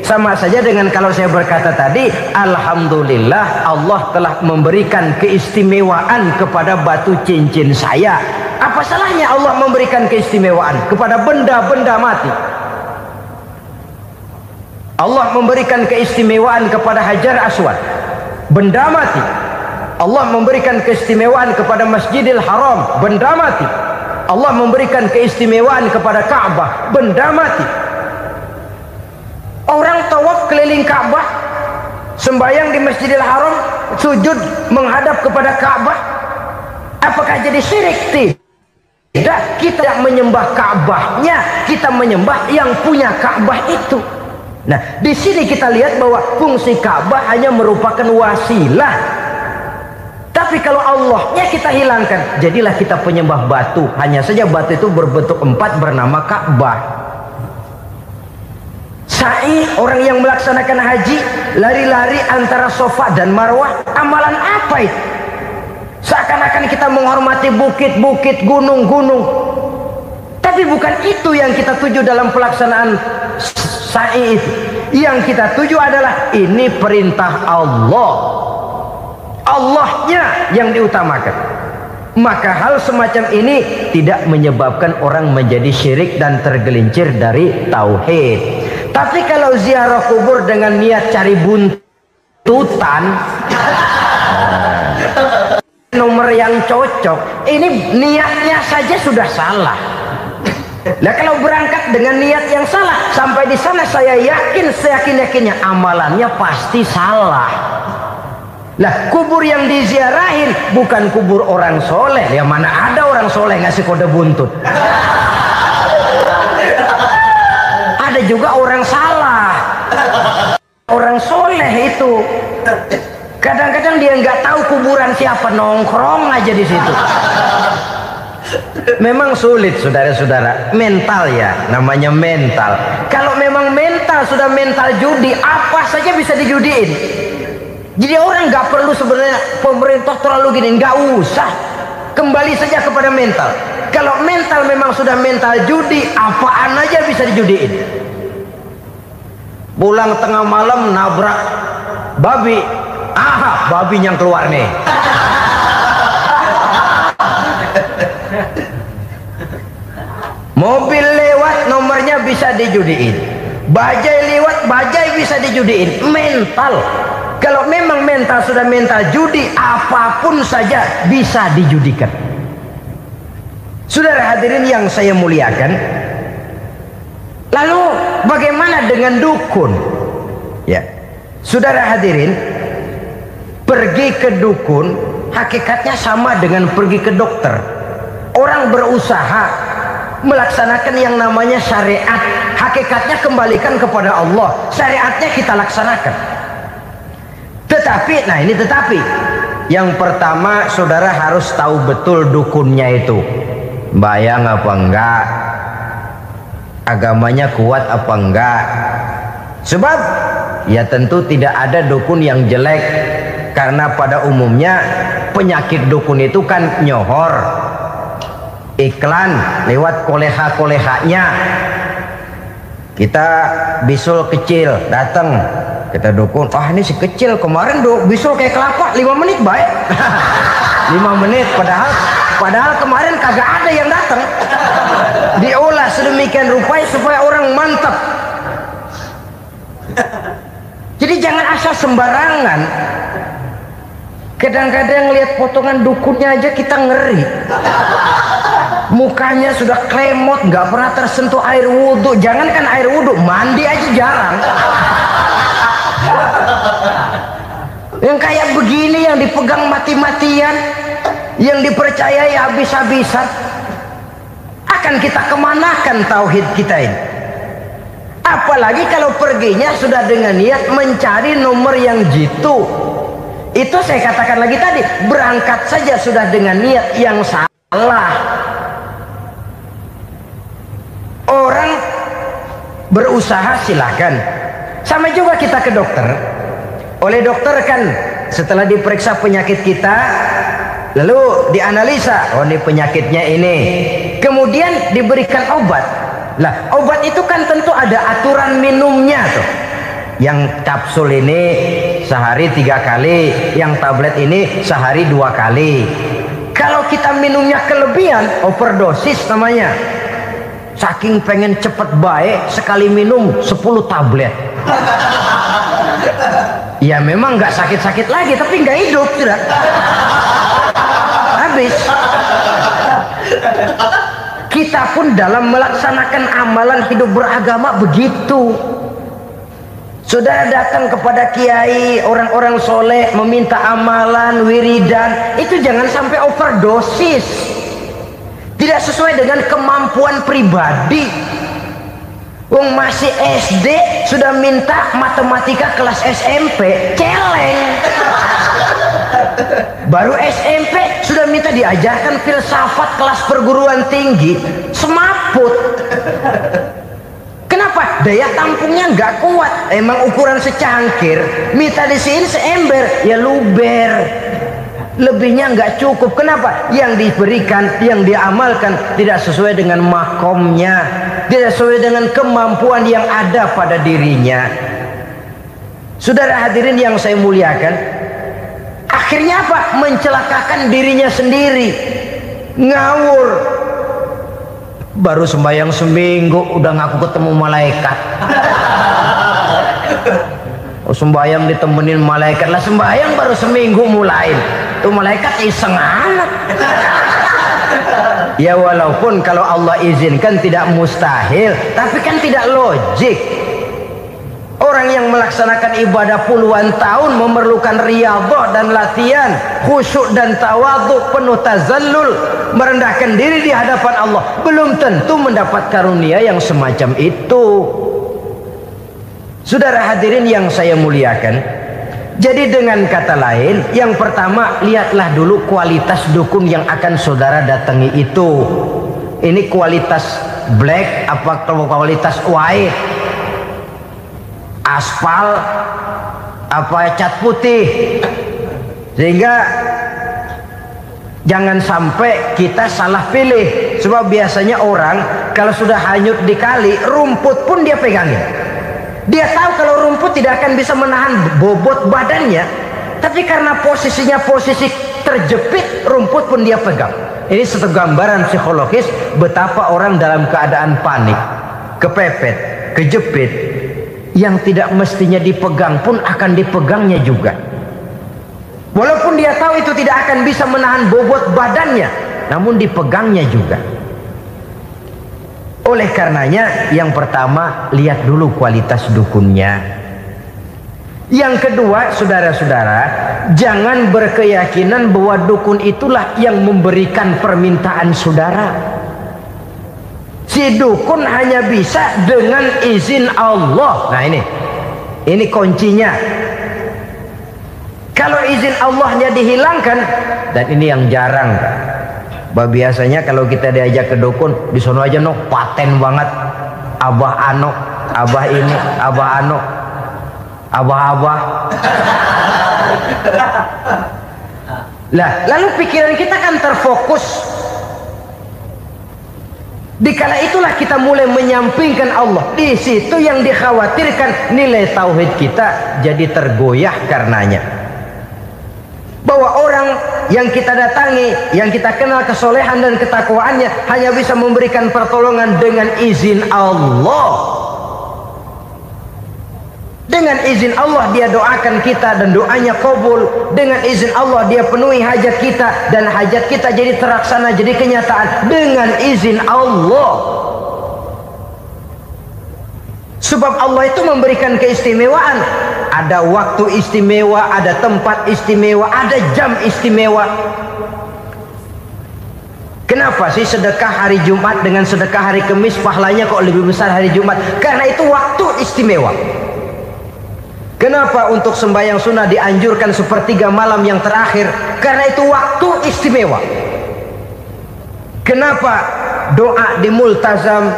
Sama saja dengan kalau saya berkata tadi, alhamdulillah Allah telah memberikan keistimewaan kepada batu cincin saya. Apa salahnya Allah memberikan keistimewaan kepada benda-benda mati? Allah memberikan keistimewaan kepada Hajar Aswad, benda mati. Allah memberikan keistimewaan kepada Masjidil Haram, benda mati. Allah memberikan keistimewaan kepada Ka'bah, benda mati. Orang tawaf keliling Ka'bah, sembahyang di Masjidil Haram, sujud menghadap kepada Ka'bah, apakah jadi syirik? Tidak, kita menyembah Ka'bahnya, kita menyembah yang punya Ka'bah itu. Nah, di sini kita lihat bahwa fungsi Ka'bah hanya merupakan wasilah. Tapi kalau Allahnya kita hilangkan, jadilah kita penyembah batu. Hanya saja batu itu berbentuk 4 bernama Ka'bah. Sa'i, orang yang melaksanakan haji, lari-lari antara Safa dan Marwah, amalan apa itu? Seakan-akan kita menghormati bukit-bukit, gunung-gunung. Tapi bukan itu yang kita tuju dalam pelaksanaan sa'i itu. Yang kita tuju adalah ini perintah Allah. Allahnya yang diutamakan. Maka hal semacam ini tidak menyebabkan orang menjadi syirik dan tergelincir dari tauhid. Tapi kalau ziarah kubur dengan niat cari buntutan, nomor yang cocok, ini niatnya saja sudah salah. Nah, kalau berangkat dengan niat yang salah, sampai di sana saya yakin seyakin-yakinnya amalannya pasti salah. Lah, kubur yang diziarahin bukan kubur orang soleh. Ya mana ada orang soleh ngasih kode buntut. Ada juga orang salah. Orang soleh itu kadang-kadang dia nggak tahu kuburan siapa, nongkrong aja di situ. Memang sulit, saudara-saudara. Mental ya, namanya mental. Kalau memang mental sudah mental judi, apa saja bisa dijudiin. Jadi orang nggak perlu sebenarnya pemerintah terlalu gini, nggak usah. Kembali saja kepada mental. Kalau mental memang sudah mental judi, apaan aja bisa dijudiin. Pulang tengah malam nabrak babi, aha, babi yang keluar nih. Mobil lewat nomornya bisa dijudiin. Bajai lewat bajai bisa dijudiin. Mental. Kalau memang mental sudah mental judi, apapun saja bisa dijudikan. Saudara hadirin yang saya muliakan, lalu bagaimana dengan dukun? Ya, saudara hadirin, pergi ke dukun hakikatnya sama dengan pergi ke dokter. Orang berusaha melaksanakan yang namanya syariat, hakikatnya kembalikan kepada Allah. Syariatnya kita laksanakan. Tetapi, nah ini tetapi yang pertama, saudara harus tahu betul dukunnya itu bayang apa enggak, agamanya kuat apa enggak, Sebab ya tentu tidak ada dukun yang jelek, karena pada umumnya penyakit dukun itu kan nyohor, iklan lewat koleha-kolehanya. Kita bisul kecil datang, kita dukun, ah ini si kecil kemarin bisul kayak kelapa 5 menit baik. 5 menit padahal kemarin kagak ada yang datang. Diolah sedemikian rupa supaya orang mantap. Jadi jangan asal sembarangan. Kadang-kadang lihat potongan dukunnya aja kita ngeri. Mukanya sudah klemot, nggak pernah tersentuh air wudhu. Jangankan air wudhu, mandi aja jarang. Yang kayak begini yang dipegang mati-matian, yang dipercayai habis-habisan, akan kita kemanakan tauhid kita ini? Apalagi kalau perginya sudah dengan niat mencari nomor yang jitu. Itu saya katakan lagi tadi, berangkat saja sudah dengan niat yang salah. Orang berusaha silahkan. Sama juga kita ke dokter. Oleh dokter kan setelah diperiksa penyakit kita, lalu dianalisa, oh ini penyakitnya ini, kemudian diberikan obat. Lah obat itu kan tentu ada aturan minumnya tuh. Yang kapsul ini sehari 3 kali, yang tablet ini sehari 2 kali. Kalau kita minumnya kelebihan, overdosis namanya. Saking pengen cepet baik, sekali minum 10 tablet. Ya memang nggak sakit-sakit lagi, tapi nggak hidup sudah. Habis. Kita pun dalam melaksanakan amalan hidup beragama begitu. Saudara datang kepada kiai, orang-orang soleh, meminta amalan, wiridan, itu jangan sampai overdosis. Tidak sesuai dengan kemampuan pribadi. Wong masih SD sudah minta matematika kelas SMP, celeng. Baru SMP sudah minta diajarkan filsafat kelas perguruan tinggi, semaput. Kenapa? Daya tampungnya nggak kuat. Emang ukuran secangkir, minta di sini seember, ya luber. Lebihnya nggak cukup. Kenapa? Yang diberikan, yang diamalkan tidak sesuai dengan makomnya, tidak sesuai dengan kemampuan yang ada pada dirinya. Saudara hadirin yang saya muliakan, akhirnya apa? Mencelakakan dirinya sendiri, ngawur. Baru sembahyang seminggu udah ngaku ketemu malaikat. Oh, sembahyang ditemenin malaikat lah, sembahyang baru seminggu mulai. Tuh malaikat iseng anak. Ya walaupun kalau Allah izinkan tidak mustahil, tapi kan tidak logik. Orang yang melaksanakan ibadah puluhan tahun memerlukan riyadhah dan latihan, khusyuk dan tawadhu, penuh tazallul, merendahkan diri di hadapan Allah, belum tentu mendapat karunia yang semacam itu. Saudara hadirin yang saya muliakan, jadi dengan kata lain, yang pertama, lihatlah dulu kualitas dukun yang akan saudara datangi itu. Ini kualitas black apa kualitas white, aspal apa cat putih, sehingga jangan sampai kita salah pilih. Sebab biasanya orang kalau sudah hanyut di kali, rumput pun dia pegangin. Dia tahu kalau rumput tidak akan bisa menahan bobot badannya, tapi karena posisinya posisi terjepit, rumput pun dia pegang. Ini satu gambaran psikologis betapa orang dalam keadaan panik, kepepet, kejepit, yang tidak mestinya dipegang pun akan dipegangnya juga. Walaupun dia tahu itu tidak akan bisa menahan bobot badannya, namun dipegangnya juga. Oleh karenanya, yang pertama, lihat dulu kualitas dukunnya. Yang kedua, saudara-saudara, jangan berkeyakinan bahwa dukun itulah yang memberikan permintaan saudara. Si dukun hanya bisa dengan izin Allah. Nah ini kuncinya. Kalau izin Allahnya dihilangkan, dan ini yang jarang, bah biasanya kalau kita diajak ke dukun, di sono aja no paten banget, Abah Ano abah ini, abah anu, abah-abah. Lah, lalu pikiran kita kan terfokus. Dikala itulah kita mulai menyampingkan Allah. Di situ yang dikhawatirkan nilai tauhid kita jadi tergoyah karenanya. Bahwa orang yang kita datangi, yang kita kenal kesolehan dan ketakwaannya, hanya bisa memberikan pertolongan dengan izin Allah. Dengan izin Allah dia doakan kita dan doanya kabul. Dengan izin Allah dia penuhi hajat kita dan hajat kita jadi terlaksana, jadi kenyataan dengan izin Allah. Sebab Allah itu memberikan keistimewaan. Ada waktu istimewa, ada tempat istimewa, ada jam istimewa. Kenapa sih sedekah hari Jumat dengan sedekah hari Kamis pahalanya kok lebih besar hari Jumat? Karena itu waktu istimewa. Kenapa untuk sembahyang sunnah dianjurkan sepertiga malam yang terakhir? Karena itu waktu istimewa. Kenapa doa di Multazam,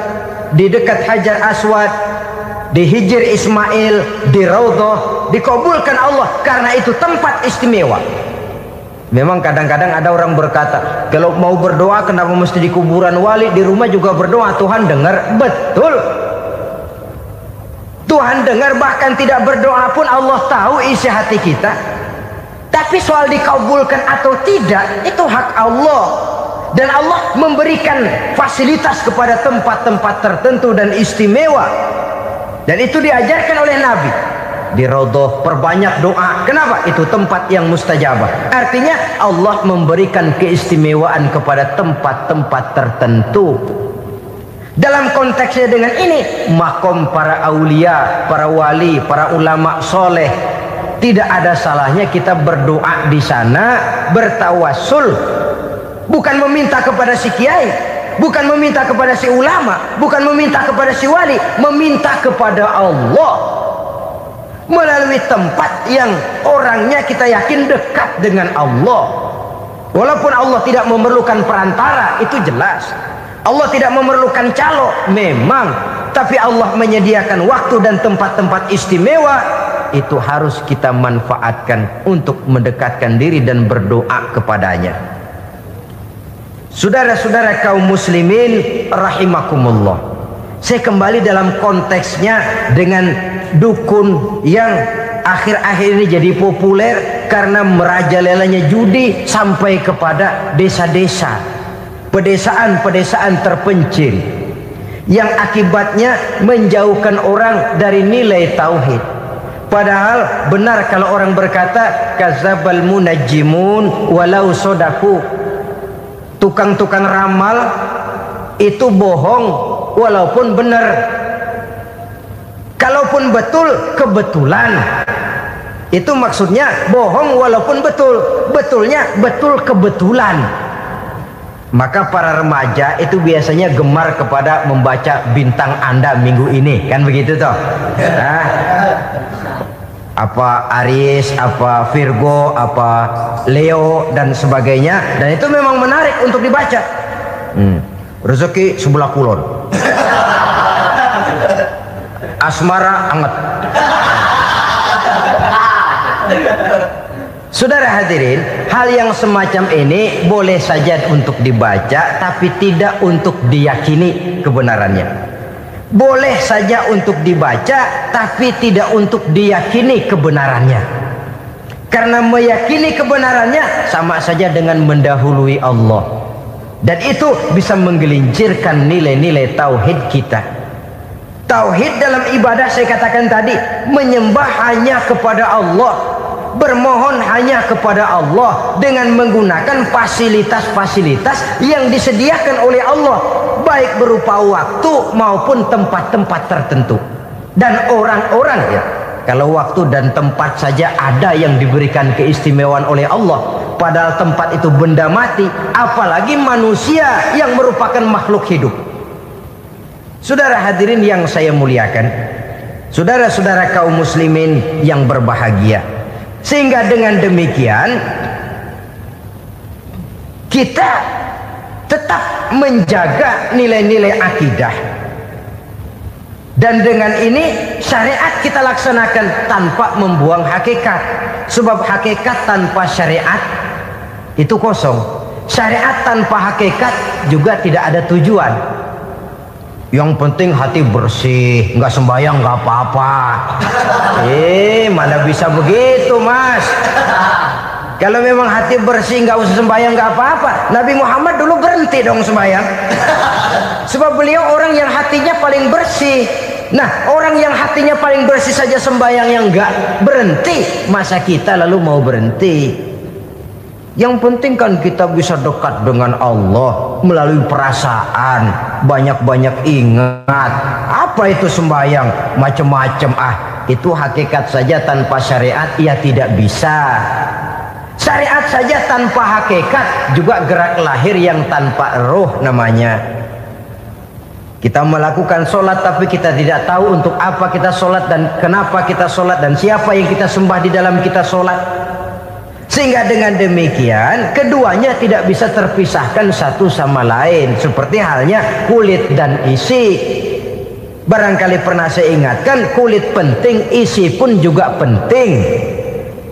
di dekat Hajar Aswad, di Hijr Ismail, di Raudhah dikabulkan Allah? Karena itu tempat istimewa. Memang kadang-kadang ada orang berkata, kalau mau berdoa kenapa mesti di kuburan wali? Di rumah juga berdoa, Tuhan dengar. Betul, Tuhan dengar, bahkan tidak berdoa pun Allah tahu isi hati kita. Tapi soal dikabulkan atau tidak, itu hak Allah. Dan Allah memberikan fasilitas kepada tempat-tempat tertentu dan istimewa. Dan itu diajarkan oleh Nabi. Di Raudhah perbanyak doa. Kenapa? Itu tempat yang mustajabah. Artinya Allah memberikan keistimewaan kepada tempat-tempat tertentu. Dalam konteksnya dengan ini, makom para aulia, para wali, para ulama soleh, tidak ada salahnya kita berdoa di sana, bertawassul, bukan meminta kepada si kiai, bukan meminta kepada si ulama, bukan meminta kepada si wali, meminta kepada Allah melalui tempat yang orangnya kita yakin dekat dengan Allah. Walaupun Allah tidak memerlukan perantara, itu jelas. Allah tidak memerlukan calo, memang. Tapi Allah menyediakan waktu dan tempat-tempat istimewa. Itu harus kita manfaatkan untuk mendekatkan diri dan berdoa kepadanya. Saudara-saudara kaum muslimin rahimakumullah, saya kembali dalam konteksnya dengan dukun yang akhir-akhir ini jadi populer karena merajalelanya judi sampai kepada desa-desa, pedesaan-pedesaan terpencil, yang akibatnya menjauhkan orang dari nilai tauhid. Padahal benar kalau orang berkata kadzabal munajjimun walau sodaku, tukang-tukang ramal itu bohong walaupun benar. Kalaupun betul, kebetulan. Itu maksudnya bohong walaupun betul, betulnya betul kebetulan. Maka para remaja itu biasanya gemar kepada membaca bintang Anda minggu ini, kan begitu toh? Nah, apa Aries, apa Virgo, apa Leo dan sebagainya, dan itu memang menarik untuk dibaca. Rezeki sebelah kulon, asmara anget. Saudara hadirin, hal yang semacam ini boleh saja untuk dibaca, tapi tidak untuk diyakini kebenarannya. Boleh saja untuk dibaca, tapi tidak untuk diyakini kebenarannya. Karena meyakini kebenarannya sama saja dengan mendahului Allah. Dan itu bisa menggelincirkan nilai-nilai tauhid kita. Tauhid dalam ibadah saya katakan tadi, menyembah hanya kepada Allah, bermohon hanya kepada Allah dengan menggunakan fasilitas-fasilitas yang disediakan oleh Allah, baik berupa waktu maupun tempat-tempat tertentu dan orang-orang. Ya, kalau waktu dan tempat saja ada yang diberikan keistimewaan oleh Allah, padahal tempat itu benda mati, apalagi manusia yang merupakan makhluk hidup. Saudara hadirin yang saya muliakan, saudara-saudara kaum muslimin yang berbahagia, sehingga dengan demikian kita tetap menjaga nilai-nilai akidah. Dan dengan ini syariat kita laksanakan tanpa membuang hakikat. Sebab hakikat tanpa syariat itu kosong. Syariat tanpa hakikat juga tidak ada tujuan. Yang penting hati bersih, nggak sembahyang nggak apa-apa. Mana bisa begitu, Mas? Kalau memang hati bersih nggak usah sembahyang nggak apa-apa. Nabi Muhammad dulu berhenti dong sembahyang. Sebab beliau orang yang hatinya paling bersih. Nah, orang yang hatinya paling bersih saja sembahyang yang nggak berhenti, masa kita lalu mau berhenti? Yang penting kan kita bisa dekat dengan Allah melalui perasaan, banyak-banyak ingat. Apa itu sembahyang? Macam-macam. Itu hakikat saja tanpa syariat ya tidak bisa. Syariat saja tanpa hakikat juga gerak lahir yang tanpa roh namanya. Kita melakukan sholat tapi kita tidak tahu untuk apa kita sholat dan kenapa kita sholat dan siapa yang kita sembah di dalam kita sholat. Sehingga dengan demikian keduanya tidak bisa terpisahkan satu sama lain. Seperti halnya kulit dan isi. Barangkali pernah saya ingatkan, kulit penting, isi pun juga penting.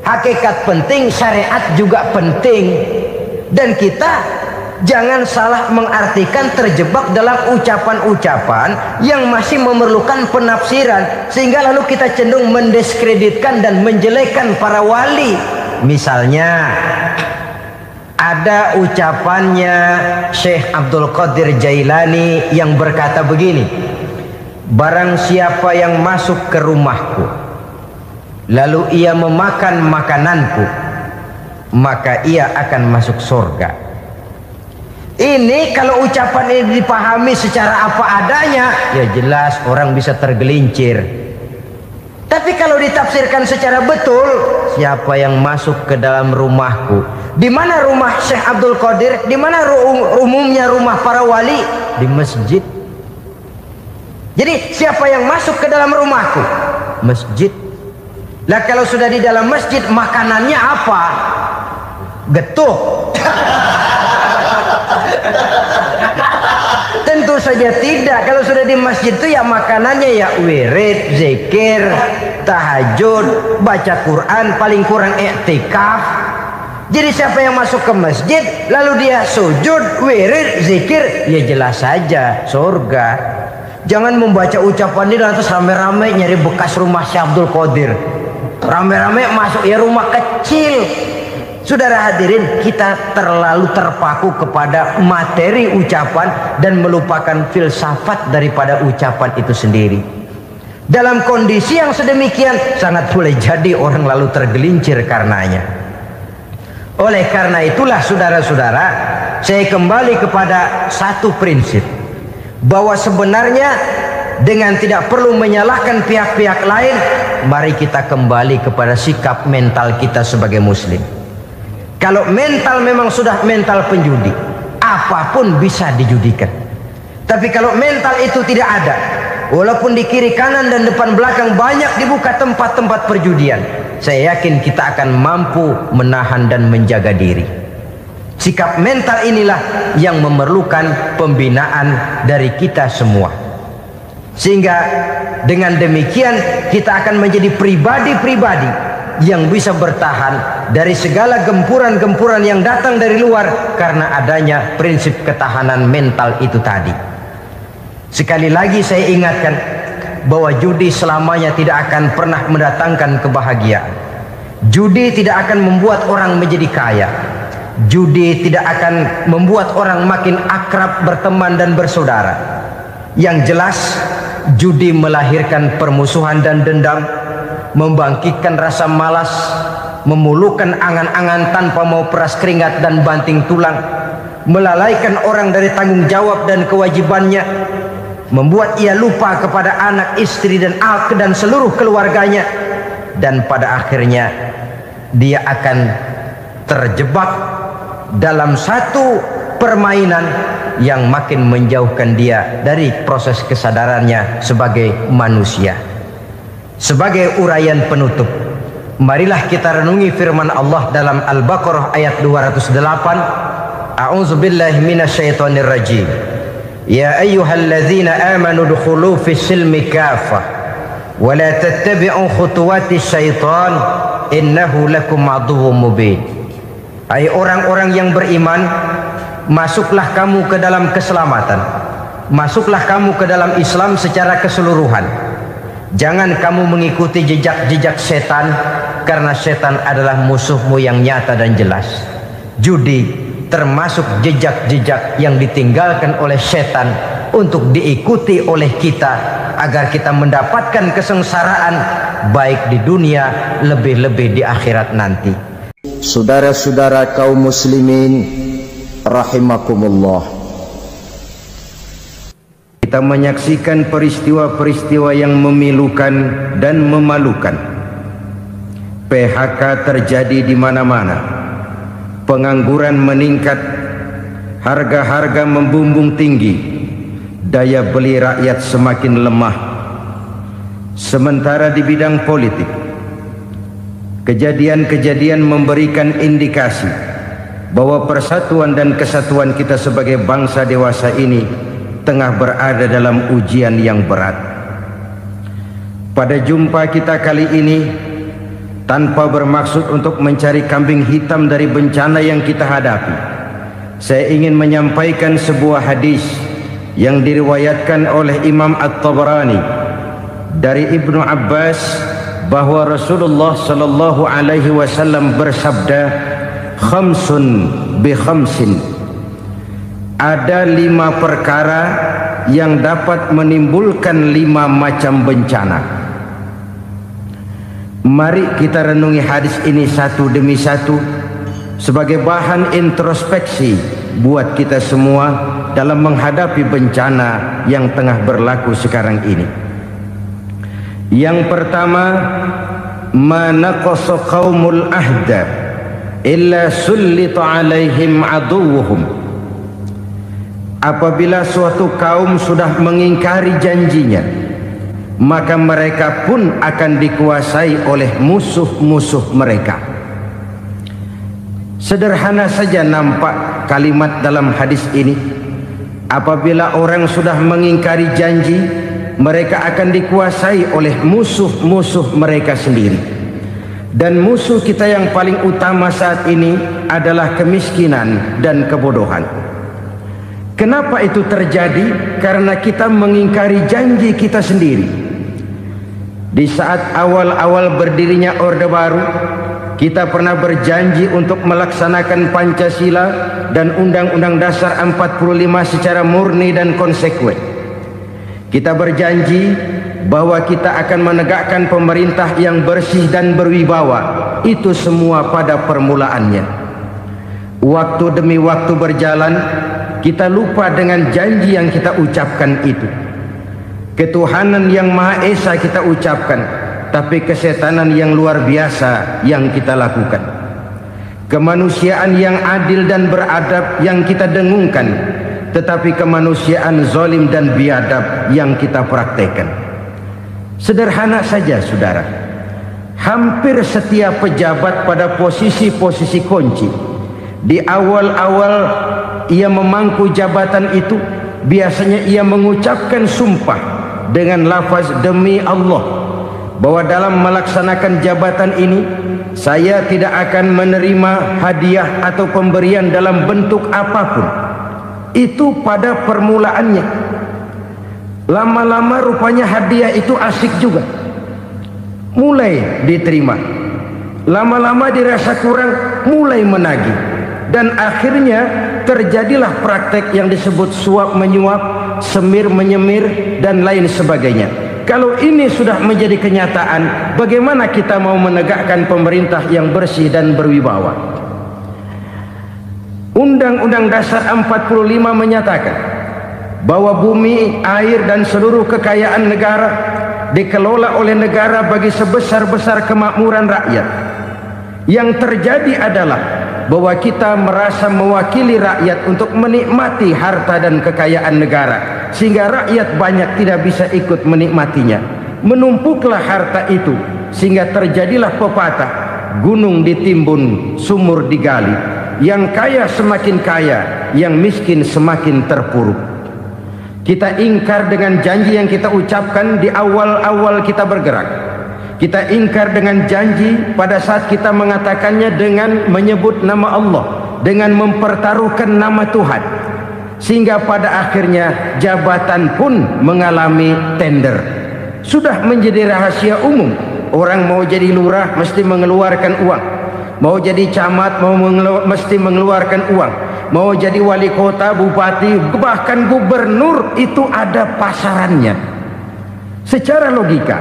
Hakikat penting, syariat juga penting. Dan kita jangan salah mengartikan terjebak dalam ucapan-ucapan yang masih memerlukan penafsiran, sehingga lalu kita cenderung mendiskreditkan dan menjelekkan para wali. Misalnya ada ucapannya Syekh Abdul Qadir Jailani yang berkata begini, barang siapa yang masuk ke rumahku lalu ia memakan makananku, maka ia akan masuk surga. Ini kalau ucapan ini dipahami secara apa adanya, ya jelas orang bisa tergelincir. Tapi kalau ditafsirkan secara betul, siapa yang masuk ke dalam rumahku? Di mana rumah Syekh Abdul Qadir? Di mana umumnya rumah para wali? Di masjid. Jadi siapa yang masuk ke dalam rumahku? Masjid. Lah kalau sudah di dalam masjid, makanannya apa? Getuk. Tentu saja tidak. Kalau sudah di masjid itu ya makanannya ya wirid, zikir, tahajud, baca Quran, paling kurang i'tikaf. Jadi siapa yang masuk ke masjid lalu dia sujud, wirid, zikir, ya jelas saja surga. Jangan membaca ucapan ini lantas rame-rame nyari bekas rumah Syekh Abdul Qadir. Rame-rame masuk ya rumah kecil. Saudara hadirin, kita terlalu terpaku kepada materi ucapan dan melupakan filsafat daripada ucapan itu sendiri. Dalam kondisi yang sedemikian, sangat boleh jadi orang lalu tergelincir karenanya. Oleh karena itulah saudara-saudara, saya kembali kepada satu prinsip, bahwa sebenarnya dengan tidak perlu menyalahkan pihak-pihak lain, mari kita kembali kepada sikap mental kita sebagai muslim. Kalau mental memang sudah mental penjudi, apapun bisa dijudikan. Tapi kalau mental itu tidak ada, walaupun di kiri kanan dan depan belakang banyak dibuka tempat-tempat perjudian, saya yakin kita akan mampu menahan dan menjaga diri. Sikap mental inilah yang memerlukan pembinaan dari kita semua. Sehingga dengan demikian kita akan menjadi pribadi-pribadi yang bisa bertahan dari segala gempuran-gempuran yang datang dari luar karena adanya prinsip ketahanan mental itu tadi. Sekali lagi saya ingatkan bahwa judi selamanya tidak akan pernah mendatangkan kebahagiaan. Judi tidak akan membuat orang menjadi kaya. Judi tidak akan membuat orang makin akrab berteman dan bersaudara. Yang jelas judi melahirkan permusuhan dan dendam, membangkitkan rasa malas, memulukan angan-angan tanpa mau peras keringat dan banting tulang, melalaikan orang dari tanggung jawab dan kewajibannya, membuat ia lupa kepada anak, istri dan seluruh keluarganya, dan pada akhirnya dia akan terjebak dalam satu permainan yang makin menjauhkan dia dari proses kesadarannya sebagai manusia. Sebagai uraian penutup, marilah kita renungi firman Allah dalam Al-Baqarah ayat 208. A'udzubillahi minasyaitonir rajim. Ya ayyuhalladzina amanu dukhulu fis silmi kafah wa la tattabi'u khutuwati syaitan innahu lakum aduwwum mubin. Hai orang-orang yang beriman, masuklah kamu ke dalam keselamatan, masuklah kamu ke dalam Islam secara keseluruhan. Jangan kamu mengikuti jejak-jejak setan, karena setan adalah musuhmu yang nyata dan jelas. Judi termasuk jejak-jejak yang ditinggalkan oleh setan untuk diikuti oleh kita, agar kita mendapatkan kesengsaraan baik di dunia, lebih-lebih di akhirat nanti. Saudara-saudara kaum muslimin rahimakumullah, kita menyaksikan peristiwa-peristiwa yang memilukan dan memalukan. PHK terjadi di mana-mana, pengangguran meningkat, harga-harga membumbung tinggi, daya beli rakyat semakin lemah. Sementara di bidang politik, kejadian-kejadian memberikan indikasi bahwa persatuan dan kesatuan kita sebagai bangsa dewasa ini tengah berada dalam ujian yang berat. Pada jumpa kita kali ini, tanpa bermaksud untuk mencari kambing hitam dari bencana yang kita hadapi, saya ingin menyampaikan sebuah hadis yang diriwayatkan oleh Imam At-Tabarani dari Ibnu Abbas, bahwa Rasulullah sallallahu alaihi wasallam bersabda, khamsun bi khamsin, ada 5 perkara yang dapat menimbulkan 5 macam bencana. Mari kita renungi hadis ini satu demi satu sebagai bahan introspeksi buat kita semua dalam menghadapi bencana yang tengah berlaku sekarang ini. Yang pertama, manaqasa qaumul ahda illa sullita alaihim aduwwuhum. Apabila suatu kaum sudah mengingkari janjinya, maka mereka pun akan dikuasai oleh musuh-musuh mereka. Sederhana saja nampak kalimat dalam hadis ini. Apabila orang sudah mengingkari janji, mereka akan dikuasai oleh musuh-musuh mereka sendiri. Dan musuh kita yang paling utama saat ini adalah kemiskinan dan kebodohan. Kenapa itu terjadi? Karena kita mengingkari janji kita sendiri. Di saat awal-awal berdirinya Orde Baru, kita pernah berjanji untuk melaksanakan Pancasila dan Undang-Undang Dasar 45 secara murni dan konsekuen. Kita berjanji bahwa kita akan menegakkan pemerintah yang bersih dan berwibawa. Itu semua pada permulaannya. Waktu demi waktu berjalan, kita lupa dengan janji yang kita ucapkan itu. Ketuhanan yang Maha Esa kita ucapkan, tapi kesetanan yang luar biasa yang kita lakukan. Kemanusiaan yang adil dan beradab yang kita dengungkan, tetapi kemanusiaan zalim dan biadab yang kita praktekkan. Sederhana saja saudara, hampir setiap pejabat pada posisi-posisi kunci, di awal-awal ia memangku jabatan itu, biasanya ia mengucapkan sumpah dengan lafaz demi Allah, bahwa dalam melaksanakan jabatan ini saya tidak akan menerima hadiah atau pemberian dalam bentuk apapun. Itu pada permulaannya. Lama-lama rupanya hadiah itu asik juga, mulai diterima. Lama-lama dirasa kurang, mulai menagih. Dan akhirnya terjadilah praktek yang disebut suap menyuap, semir menyemir, dan lain sebagainya. Kalau ini sudah menjadi kenyataan, bagaimana kita mau menegakkan pemerintah yang bersih dan berwibawa? Undang-Undang Dasar 45 menyatakan bahwa bumi, air, dan seluruh kekayaan negara dikelola oleh negara bagi sebesar-besar kemakmuran rakyat. Yang terjadi adalah bahwa kita merasa mewakili rakyat untuk menikmati harta dan kekayaan negara, sehingga rakyat banyak tidak bisa ikut menikmatinya. Menumpuklah harta itu sehingga terjadilah pepatah, gunung ditimbun, sumur digali. Yang kaya semakin kaya, yang miskin semakin terpuruk. Kita ingkar dengan janji yang kita ucapkan di awal-awal kita bergerak. Kita ingkar dengan janji pada saat kita mengatakannya dengan menyebut nama Allah, dengan mempertaruhkan nama Tuhan, sehingga pada akhirnya jabatan pun mengalami tender. Sudah menjadi rahasia umum. Orang mau jadi lurah mesti mengeluarkan uang, mau jadi camat mesti mengeluarkan uang, mau jadi wali kota, bupati, bahkan gubernur, itu ada pasarannya. Secara logika,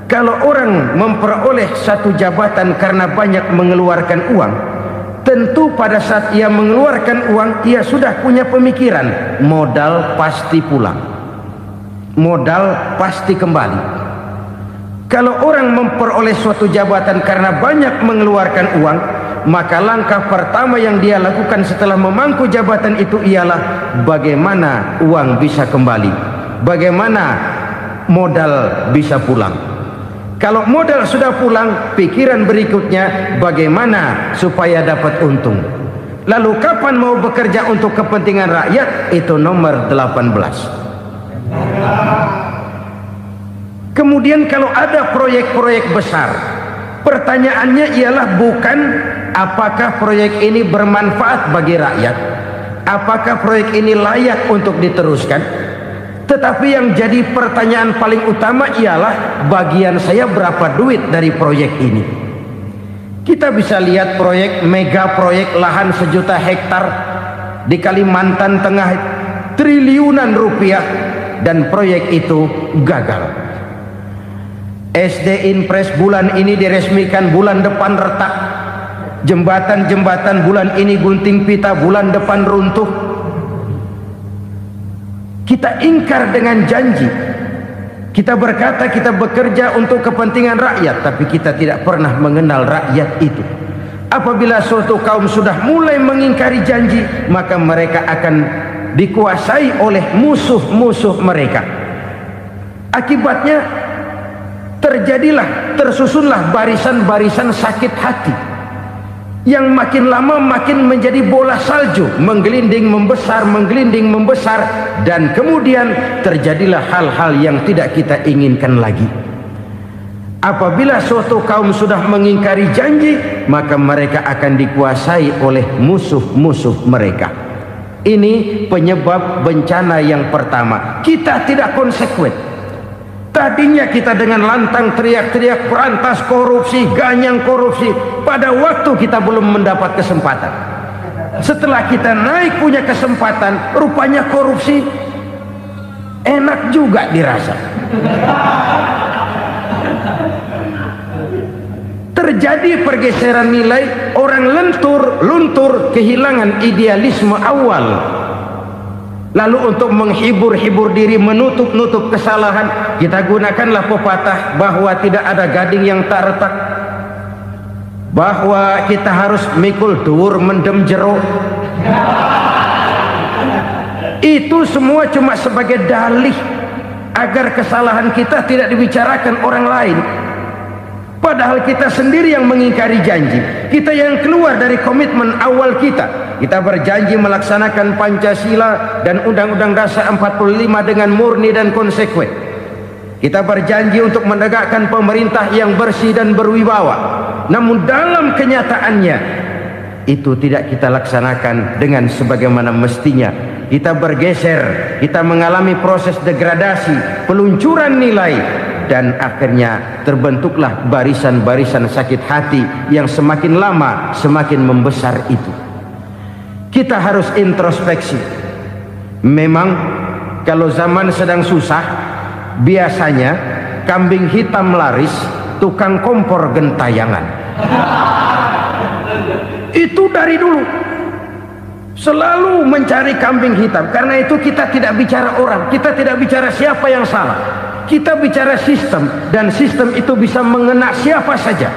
kalau orang memperoleh satu jabatan karena banyak mengeluarkan uang, tentu pada saat ia mengeluarkan uang, ia sudah punya pemikiran, modal pasti pulang, modal pasti kembali. Kalau orang memperoleh suatu jabatan karena banyak mengeluarkan uang, maka langkah pertama yang dia lakukan setelah memangku jabatan itu ialah bagaimana uang bisa kembali, bagaimana modal bisa pulang. Kalau modal sudah pulang, pikiran berikutnya bagaimana supaya dapat untung. Lalu kapan mau bekerja untuk kepentingan rakyat? Itu nomor 18. Kemudian kalau ada proyek-proyek besar, pertanyaannya ialah bukan apakah proyek ini bermanfaat bagi rakyat, apakah proyek ini layak untuk diteruskan, tetapi yang jadi pertanyaan paling utama ialah bagian saya berapa duit dari proyek ini. Kita bisa lihat proyek, mega proyek lahan 1 juta hektar di Kalimantan Tengah, triliunan rupiah, dan proyek itu gagal. SD Impres bulan ini diresmikan, bulan depan retak. Jembatan-jembatan bulan ini gunting pita, bulan depan runtuh. Kita ingkar dengan janji. Kita berkata kita bekerja untuk kepentingan rakyat, tapi kita tidak pernah mengenal rakyat itu. Apabila suatu kaum sudah mulai mengingkari janji, maka mereka akan dikuasai oleh musuh-musuh mereka. Akibatnya tersusunlah barisan-barisan sakit hati yang makin lama makin menjadi bola salju, menggelinding membesar, dan kemudian terjadilah hal-hal yang tidak kita inginkan lagi. Apabila suatu kaum sudah mengingkari janji, maka mereka akan dikuasai oleh musuh-musuh mereka. Ini penyebab bencana yang pertama. Kita tidak konsekuen. Tadinya kita dengan lantang teriak-teriak berantas korupsi, ganyang korupsi. Pada waktu kita belum mendapat kesempatan. Setelah kita naik punya kesempatan, rupanya korupsi enak juga dirasa. Terjadi pergeseran nilai, orang luntur, kehilangan idealisme awal. Lalu untuk menghibur-hibur diri, menutup-nutup kesalahan, kita gunakanlah pepatah bahwa tidak ada gading yang tak retak, bahwa kita harus mikul dhuwur mendem jero. Itu semua cuma sebagai dalih agar kesalahan kita tidak dibicarakan orang lain. Padahal kita sendiri yang mengingkari janji. Kita yang keluar dari komitmen awal kita. Kita berjanji melaksanakan Pancasila dan Undang-Undang Dasar 45 dengan murni dan konsekuen. Kita berjanji untuk menegakkan pemerintah yang bersih dan berwibawa. Namun dalam kenyataannya itu tidak kita laksanakan dengan sebagaimana mestinya. Kita bergeser, kita mengalami proses degradasi, peluncuran nilai, dan akhirnya terbentuklah barisan-barisan sakit hati yang semakin lama semakin membesar itu. Kita harus introspeksi. Memang kalau zaman sedang susah, biasanya kambing hitam laris, tukang kompor gentayangan. Itu dari dulu selalu mencari kambing hitam. Karena itu kita tidak bicara orang, kita tidak bicara siapa yang salah, kita bicara sistem, dan sistem itu bisa mengena siapa saja.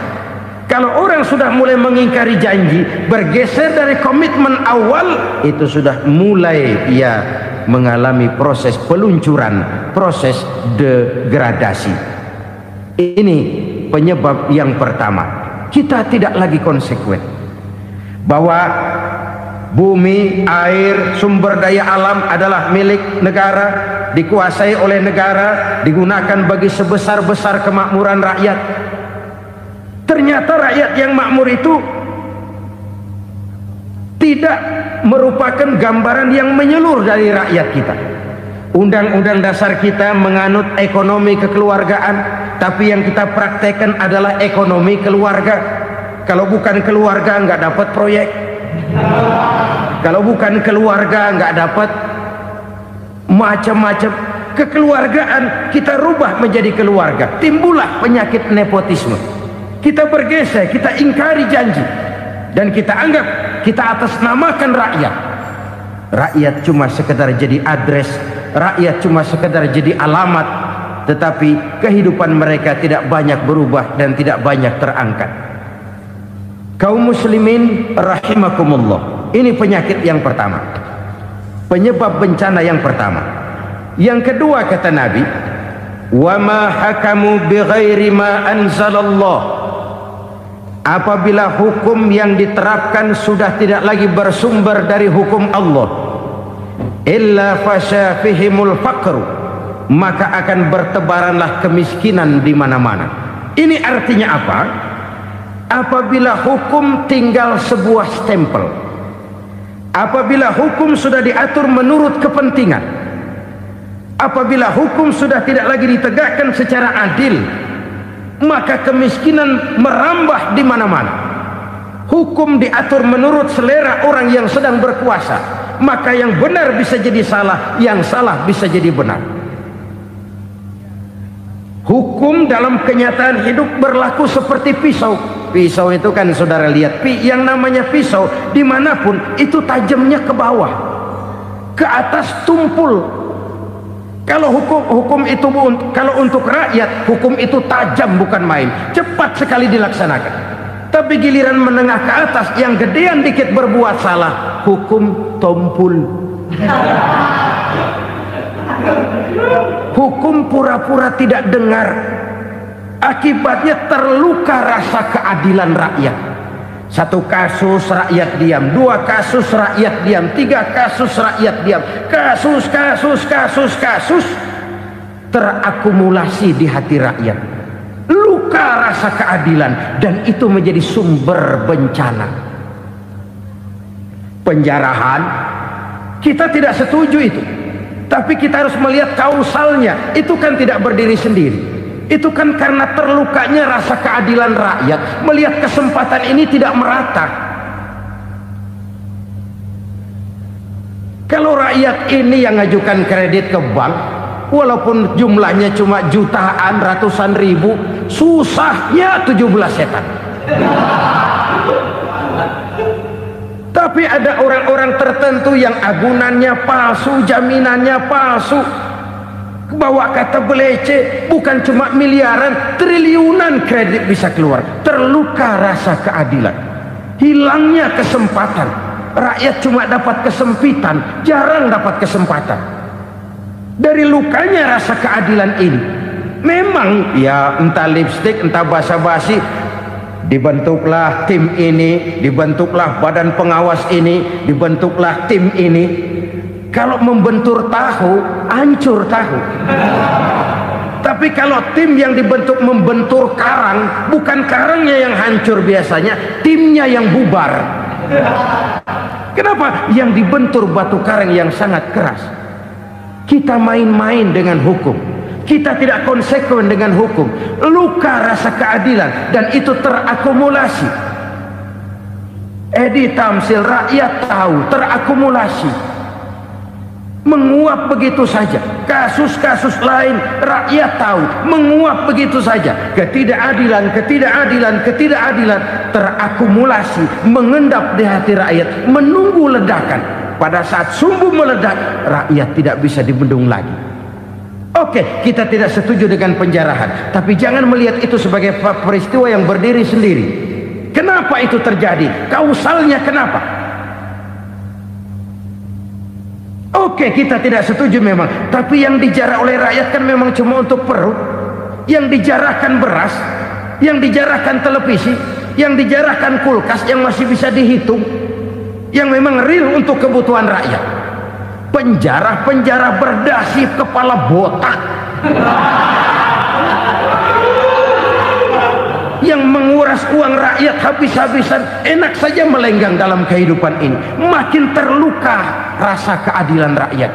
Kalau orang sudah mulai mengingkari janji, bergeser dari komitmen awal, itu sudah mulai ia mengalami proses peluncuran, proses degradasi. Ini penyebab yang pertama. Kita tidak lagi konsekuen. Bahwa Bumi, air, sumber daya alam adalah milik negara, dikuasai oleh negara, digunakan bagi sebesar-besar kemakmuran rakyat. Ternyata rakyat yang makmur itu tidak merupakan gambaran yang menyeluruh dari rakyat kita. Undang-undang dasar kita menganut ekonomi kekeluargaan, tapi yang kita praktekkan adalah ekonomi keluarga. Kalau bukan keluarga nggak dapat proyek. Kalau bukan keluarga nggak dapat macam-macam. Kekeluargaan kita rubah menjadi keluarga, timbullah penyakit nepotisme. Kita bergeser, kita ingkari janji, dan kita anggap kita atasnamakan rakyat. Rakyat cuma sekedar jadi address, rakyat cuma sekedar jadi alamat, tetapi kehidupan mereka tidak banyak berubah dan tidak banyak terangkat. Kaum muslimin rahimakumullah, ini penyakit yang pertama, penyebab bencana yang pertama. Yang kedua kata Nabi, wa ma hakamu bighairi ma anzalallah, apabila hukum yang diterapkan sudah tidak lagi bersumber dari hukum Allah, illa fasha fihimul faqru, maka akan bertebaranlah kemiskinan di mana-mana. Ini artinya apa? Apabila hukum tinggal sebuah stempel, apabila hukum sudah diatur menurut kepentingan, apabila hukum sudah tidak lagi ditegakkan secara adil, maka kemiskinan merambah di mana-mana. Hukum diatur menurut selera orang yang sedang berkuasa, maka yang benar bisa jadi salah, yang salah bisa jadi benar. Hukum dalam kenyataan hidup berlaku seperti pisau. Pisau itu kan saudara lihat, yang namanya pisau dimanapun itu tajamnya ke bawah, ke atas tumpul. Kalau hukum itu, kalau untuk rakyat, hukum itu tajam bukan main, cepat sekali dilaksanakan. Tapi giliran menengah ke atas, yang gedean dikit berbuat salah, hukum tumpul. Hukum pura-pura tidak dengar, akibatnya terluka rasa keadilan rakyat. Satu kasus rakyat diam, dua kasus rakyat diam, tiga kasus rakyat diam, kasus terakumulasi di hati rakyat, luka rasa keadilan, dan itu menjadi sumber bencana. Penjarahan kita tidak setuju itu, tapi kita harus melihat kausalnya. Itu kan tidak berdiri sendiri, itu kan karena terlukanya rasa keadilan rakyat, melihat kesempatan ini tidak merata. Kalau rakyat ini yang ngajukan kredit ke bank, walaupun jumlahnya cuma jutaan, ratusan ribu, susahnya 17 setan. Tapi ada orang-orang tertentu yang agunannya palsu, jaminannya palsu, bawa kata belece, bukan cuma miliaran, triliunan kredit bisa keluar. Terluka rasa keadilan, hilangnya kesempatan. Rakyat cuma dapat kesempitan, jarang dapat kesempatan. Dari lukanya rasa keadilan ini, memang ya entah lipstik, entah basa-basi, dibentuklah tim ini, dibentuklah badan pengawas ini, dibentuklah tim ini. Kalau membentur tahu, hancur tahu. Tapi kalau tim yang dibentuk membentur karang, bukan karangnya yang hancur biasanya, timnya yang bubar. Kenapa? Yang dibentur batu karang yang sangat keras. Kita main-main dengan hukum, kita tidak konsekuen dengan hukum, luka rasa keadilan, dan itu terakumulasi. Edi Tamsil, rakyat tahu, terakumulasi, menguap begitu saja. Kasus-kasus lain rakyat tahu, menguap begitu saja. Ketidakadilan terakumulasi, mengendap di hati rakyat, menunggu ledakan. Pada saat sumbu meledak, rakyat tidak bisa dibendung lagi. Oke, kita tidak setuju dengan penjarahan, tapi jangan melihat itu sebagai peristiwa yang berdiri sendiri. Kenapa itu terjadi? Kausalnya kenapa? Oke, kita tidak setuju memang, tapi yang dijarah oleh rakyat kan memang cuma untuk perut. Yang dijarahkan beras, yang dijarahkan televisi, yang dijarahkan kulkas yang masih bisa dihitung. yang memang real untuk kebutuhan rakyat. Penjara-penjara berdasi kepala botak yang menguras uang rakyat habis-habisan, enak saja melenggang dalam kehidupan ini. Makin terluka rasa keadilan rakyat.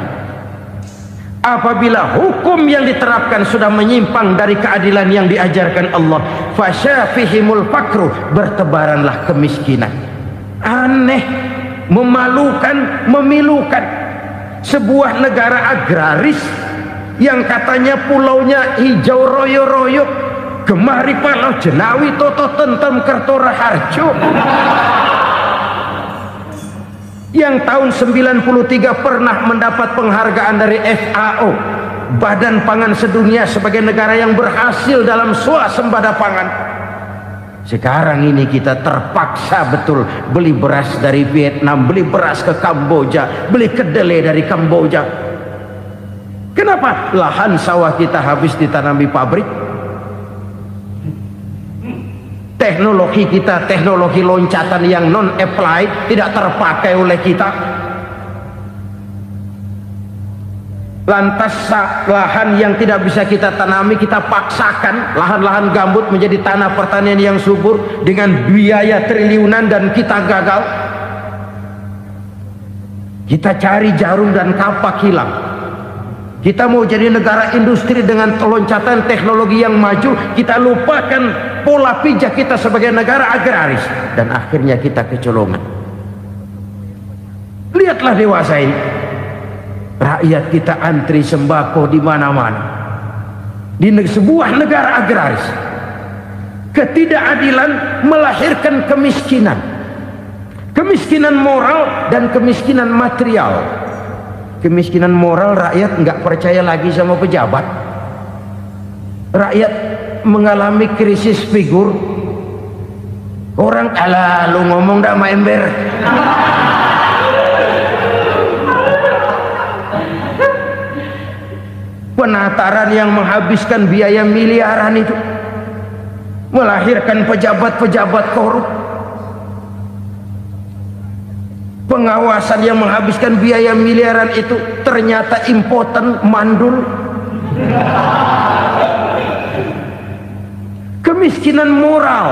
Apabila hukum yang diterapkan sudah menyimpang dari keadilan yang diajarkan Allah, fasyafihimul fakru, bertebaranlah kemiskinan. Aneh, memalukan, memilukan. Sebuah negara agraris yang katanya pulaunya hijau royo-royo, Gemari Palau Jenawi Toto Tentem Kertora Harjo, yang tahun 93 pernah mendapat penghargaan dari FAO, Badan Pangan Sedunia, sebagai negara yang berhasil dalam swasembada pangan. Sekarang ini kita terpaksa betul beli beras dari Vietnam, beli beras ke Kamboja, beli kedelai dari Kamboja. Kenapa? Lahan sawah kita habis ditanami pabrik. Teknologi kita, teknologi loncatan yang non-applied, tidak terpakai oleh kita. Lantas lahan yang tidak bisa kita tanami, kita paksakan lahan-lahan gambut menjadi tanah pertanian yang subur dengan biaya triliunan, dan kita gagal. Kita cari jarum dan kapak hilang. Kita mau jadi negara industri dengan loncatan teknologi yang maju, kita lupakan pola pijak kita sebagai negara agraris, dan akhirnya kita kecolongan. Lihatlah dewasa ini, rakyat kita antri sembako di mana-mana. Di sebuah negara agraris, ketidakadilan melahirkan kemiskinan, kemiskinan moral dan kemiskinan material. Kemiskinan moral, rakyat nggak percaya lagi sama pejabat. Rakyat mengalami krisis figur. Orang, alah lu ngomong dah sama ember. Penataran yang menghabiskan biaya miliaran itu melahirkan pejabat-pejabat korup. Pengawasan yang menghabiskan biaya miliaran itu ternyata impoten, mandul. Kemiskinan moral.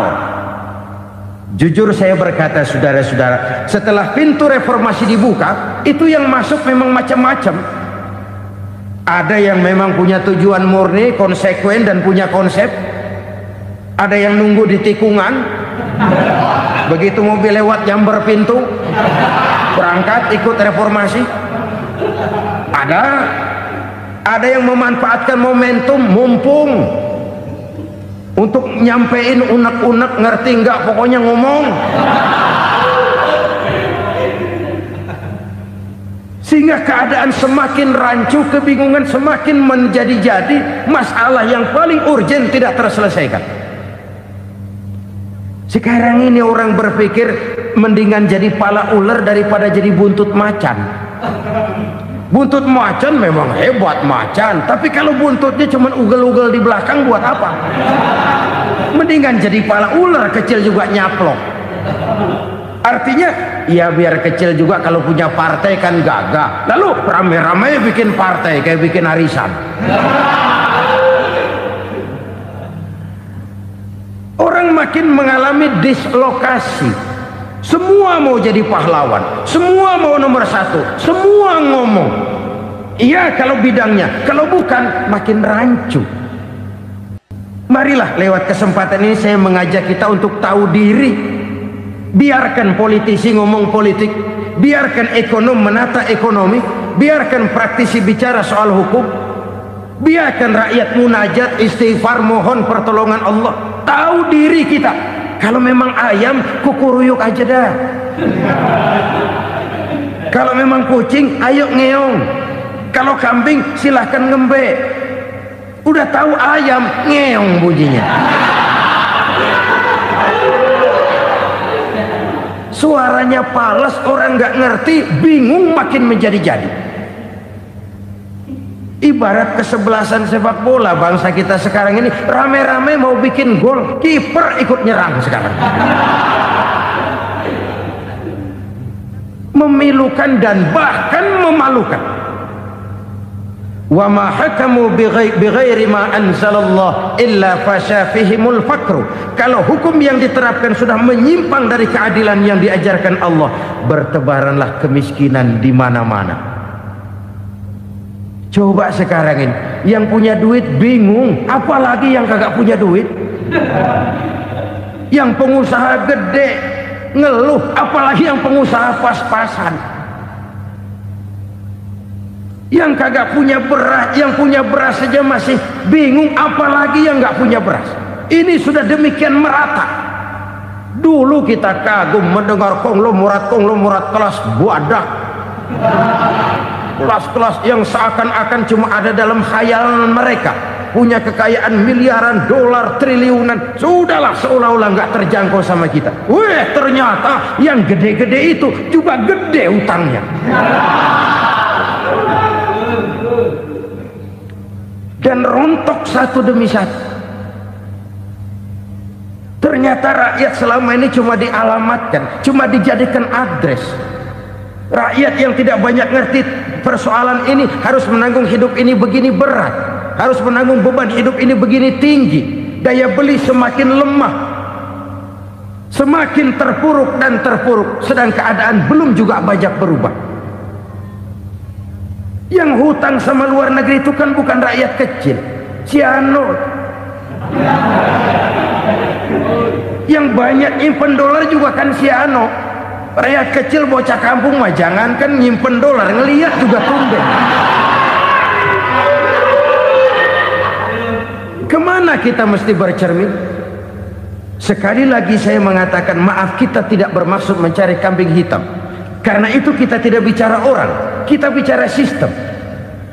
Jujur saya berkata, saudara-saudara, setelah pintu reformasi dibuka, itu yang masuk memang macam-macam. Ada yang memang punya tujuan murni, konsekuen, dan punya konsep. Ada yang nunggu di tikungan, begitu mobil lewat nyamber pintu, berangkat ikut reformasi. Ada yang memanfaatkan momentum, mumpung, untuk nyampein unek-unek, ngerti nggak, pokoknya ngomong. Sehingga keadaan semakin rancu, kebingungan semakin menjadi-jadi, masalah yang paling urgen tidak terselesaikan. Sekarang ini orang berpikir mendingan jadi pala ular daripada jadi buntut macan. Buntut macan memang hebat macan, tapi kalau buntutnya cuma ugel-ugel di belakang buat apa? Mendingan jadi pala ular, kecil juga nyaplok. Artinya ya biar kecil juga kalau punya partai kan gagah. Lalu rame-rame bikin partai kayak bikin arisan. Orang makin mengalami dislokasi. Semua mau jadi pahlawan, semua mau nomor satu, semua ngomong iya kalau bidangnya, kalau bukan makin rancu. Marilah lewat kesempatan ini saya mengajak kita untuk tahu diri. Biarkan politisi ngomong politik, biarkan ekonom menata ekonomi, biarkan praktisi bicara soal hukum, biarkan rakyat munajat, istighfar, mohon pertolongan Allah. Tahu diri kita. Kalau memang ayam, kukuruyuk aja dah. Kalau memang kucing, ayo ngeong. Kalau kambing, silahkan ngembe. Udah tahu ayam, ngeong bunyinya. Suaranya palas, orang nggak ngerti, bingung, makin menjadi-jadi. Ibarat kesebelasan sepak bola bangsa kita sekarang ini, rame-rame mau bikin gol, kiper ikut nyerang sekarang. memilukan dan bahkan memalukan. Wa ma hakamu bighairi ma anzalallah illa fasha fihimul fakru. Kalau hukum yang diterapkan sudah menyimpang dari keadilan yang diajarkan Allah, bertebaranlah kemiskinan di mana-mana. Coba sekarang ini yang punya duit bingung, apalagi yang kagak punya duit. Yang pengusaha gede ngeluh, apalagi yang pengusaha pas-pasan. Yang kagak punya beras, yang punya beras saja masih bingung, apalagi yang nggak punya beras. Ini sudah demikian merata. Dulu kita kagum mendengar konglomerat kelas buadak, kelas-kelas yang seakan-akan cuma ada dalam khayalan mereka, punya kekayaan miliaran dolar, triliunan. Sudahlah, seolah-olah nggak terjangkau sama kita. Weh, ternyata yang gede-gede itu juga gede utangnya. Dan rontok satu demi satu. Ternyata rakyat selama ini cuma dialamatkan, cuma dijadikan address. Rakyat yang tidak banyak ngerti persoalan ini harus menanggung hidup ini begini berat, harus menanggung beban hidup ini begini tinggi, daya beli semakin lemah, semakin terpuruk dan terpuruk, sedang keadaan belum juga banyak berubah. Yang hutang sama luar negeri itu kan bukan rakyat kecil, Ciano. Yang banyak nyimpen dolar juga kan Ciano. Rakyat kecil bocah kampung mah jangankan nyimpen dolar, ngelihat juga tumben. Kemana kita mesti bercermin? Sekali lagi saya mengatakan, maaf, kita tidak bermaksud mencari kambing hitam. Karena itu kita tidak bicara orang, kita bicara sistem,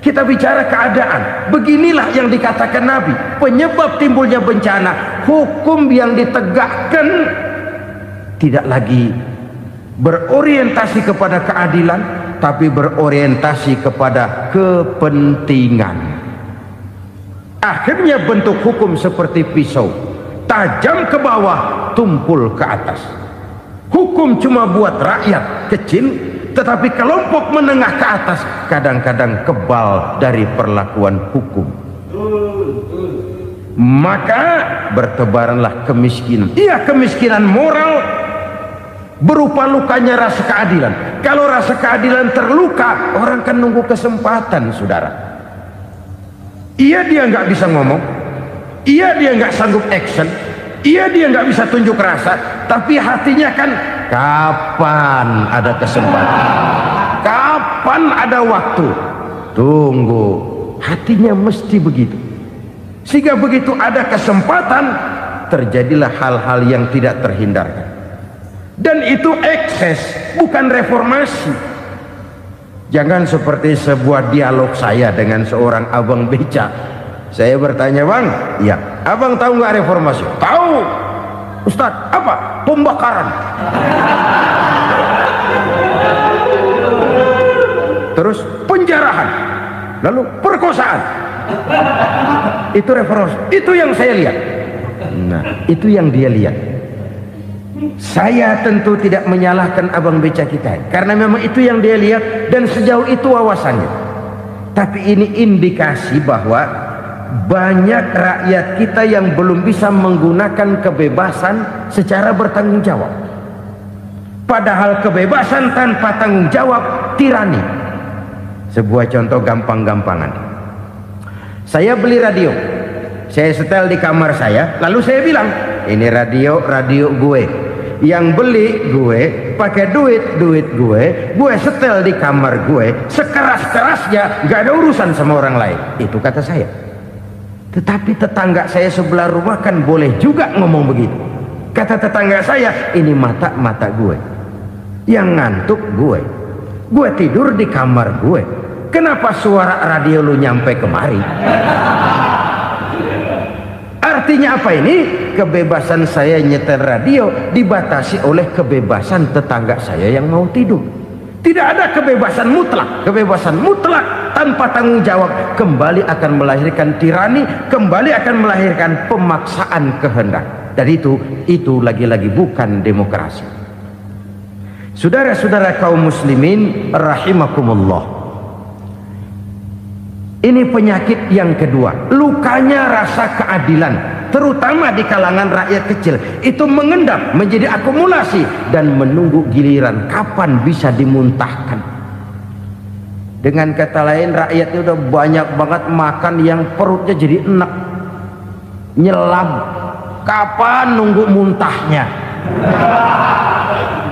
kita bicara keadaan. Beginilah yang dikatakan Nabi, penyebab timbulnya bencana, hukum yang ditegakkan tidak lagi berorientasi kepada keadilan, tapi berorientasi kepada kepentingan. Akhirnya bentuk hukum seperti pisau, tajam ke bawah, tumpul ke atas. Hukum cuma buat rakyat kecil, tetapi kelompok menengah ke atas kadang-kadang kebal dari perlakuan hukum. Maka bertebaranlah kemiskinan. Iya, kemiskinan moral berupa lukanya rasa keadilan. Kalau rasa keadilan terluka, orang kan nunggu kesempatan, saudara. Iya, dia nggak bisa ngomong, iya, dia nggak sanggup action, iya, dia nggak bisa tunjuk rasa, tapi hatinya kan, kapan ada kesempatan, kapan ada waktu, tunggu. Hatinya mesti begitu. Sehingga begitu ada kesempatan, terjadilah hal-hal yang tidak terhindarkan. Dan itu ekses, bukan reformasi. Jangan seperti sebuah dialog saya dengan seorang abang beca. Saya bertanya, bang, iya, abang tahu nggak reformasi? Tahu, Ustaz. Apa? Pembakaran. Terus penjarahan, lalu perkosaan. Itu reformasi. Itu yang saya lihat. Nah, itu yang dia lihat. Saya tentu tidak menyalahkan abang beca kita, karena memang itu yang dia lihat dan sejauh itu wawasannya. Tapi ini indikasi bahwa banyak rakyat kita yang belum bisa menggunakan kebebasan secara bertanggung jawab. Padahal kebebasan tanpa tanggung jawab tirani. Sebuah contoh gampang-gampangan. Saya beli radio, saya setel di kamar saya, lalu saya bilang, ini radio gue. Yang beli gue, pakai duit gue setel di kamar gue, sekeras-kerasnya, gak ada urusan sama orang lain. Itu kata saya. Tetapi tetangga saya sebelah rumah kan boleh juga ngomong begitu. Kata tetangga saya, ini mata gue, yang ngantuk gue tidur di kamar gue, kenapa suara radio lu nyampe kemari? Artinya apa ini? Kebebasan saya nyetel radio dibatasi oleh kebebasan tetangga saya yang mau tidur. Tidak ada kebebasan mutlak. Kebebasan mutlak tanpa tanggung jawab kembali akan melahirkan tirani, kembali akan melahirkan pemaksaan kehendak. Dan itu lagi-lagi bukan demokrasi. Saudara-saudara kaum muslimin rahimakumullah, ini penyakit yang kedua, lukanya rasa keadilan, terutama di kalangan rakyat kecil. Itu mengendap menjadi akumulasi dan menunggu giliran kapan bisa dimuntahkan. Dengan kata lain, rakyatnya udah banyak banget makan yang perutnya jadi enak, nyelam. Kapan nunggu muntahnya?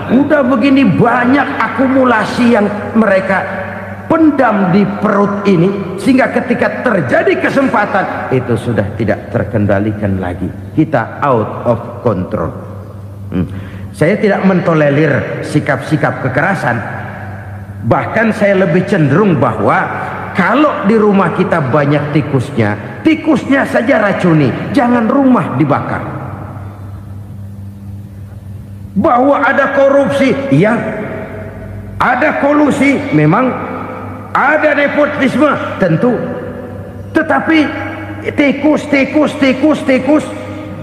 Udah begini banyak akumulasi yang mereka pendam di perut ini, sehingga ketika terjadi kesempatan itu sudah tidak terkendalikan lagi. Kita out of control. Saya tidak mentolerir sikap-sikap kekerasan. Bahkan saya lebih cenderung bahwa kalau di rumah kita banyak tikusnya, tikusnya saja racuni, jangan rumah dibakar. Bahwa ada korupsi, ya, ada kolusi, memang ada nepotisme, tentu. Tetapi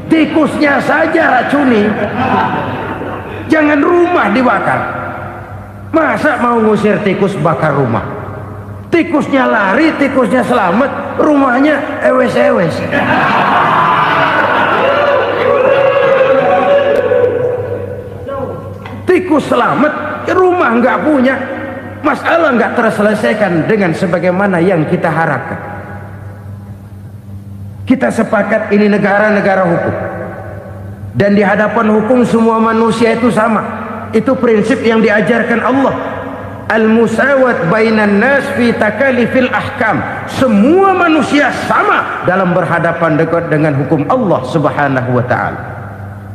tikusnya saja racuni, jangan rumah dibakar. Masa mau ngusir tikus bakar rumah? Tikusnya lari, tikusnya selamat, rumahnya ewes-ewes. Tikus selamat, rumah nggak punya, masalah nggak terselesaikan dengan sebagaimana yang kita harapkan. Kita sepakat ini negara hukum, dan di hadapan hukum semua manusia itu sama. Itu prinsip yang diajarkan Allah. Al-musawat bainan nas fi takalifil ahkam. Semua manusia sama dalam berhadapan dekat dengan hukum Allah Subhanahu wa taala.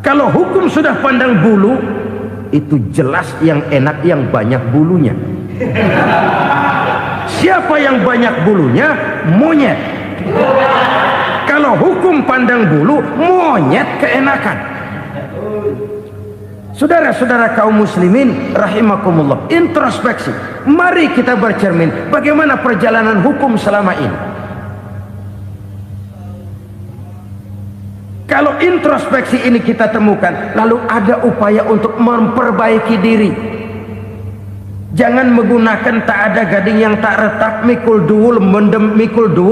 Kalau hukum sudah pandang bulu, itu jelas yang enak yang banyak bulunya. Siapa yang banyak bulunya? Monyet. Kalau hukum pandang bulu, monyet keenakan. Saudara-saudara kaum muslimin rahimakumullah, introspeksi. Mari kita bercermin bagaimana perjalanan hukum selama ini. Kalau introspeksi ini kita temukan, lalu ada upaya untuk memperbaiki diri. Jangan menggunakan tak ada gading yang tak retak, mikul duwur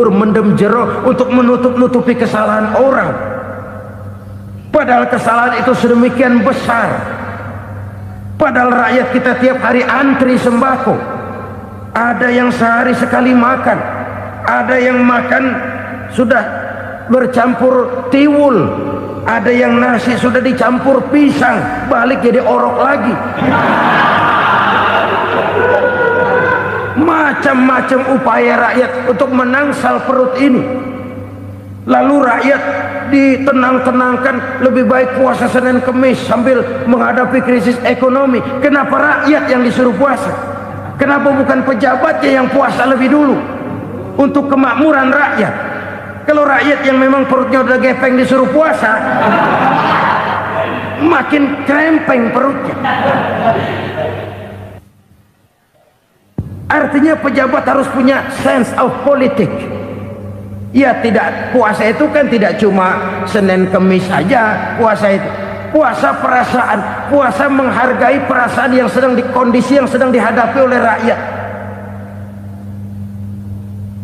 mendem jero untuk menutup-nutupi kesalahan orang. Padahal kesalahan itu sedemikian besar. Padahal rakyat kita tiap hari antri sembako. Ada yang sehari sekali makan, ada yang makan sudah bercampur tiwul, ada yang nasi sudah dicampur pisang, balik jadi orok lagi. Macam-macam upaya rakyat untuk menangsal perut ini. Lalu rakyat ditenang-tenangkan, lebih baik puasa Senin Kemis sambil menghadapi krisis ekonomi. Kenapa rakyat yang disuruh puasa? Kenapa bukan pejabatnya yang puasa lebih dulu untuk kemakmuran rakyat? Kalau rakyat yang memang perutnya udah gepeng disuruh puasa, makin krempeng perutnya. Artinya pejabat harus punya sense of politics. Ya, tidak, puasa itu kan tidak cuma Senin Kemis saja. Puasa itu puasa perasaan, puasa menghargai perasaan yang sedang kondisi yang sedang dihadapi oleh rakyat.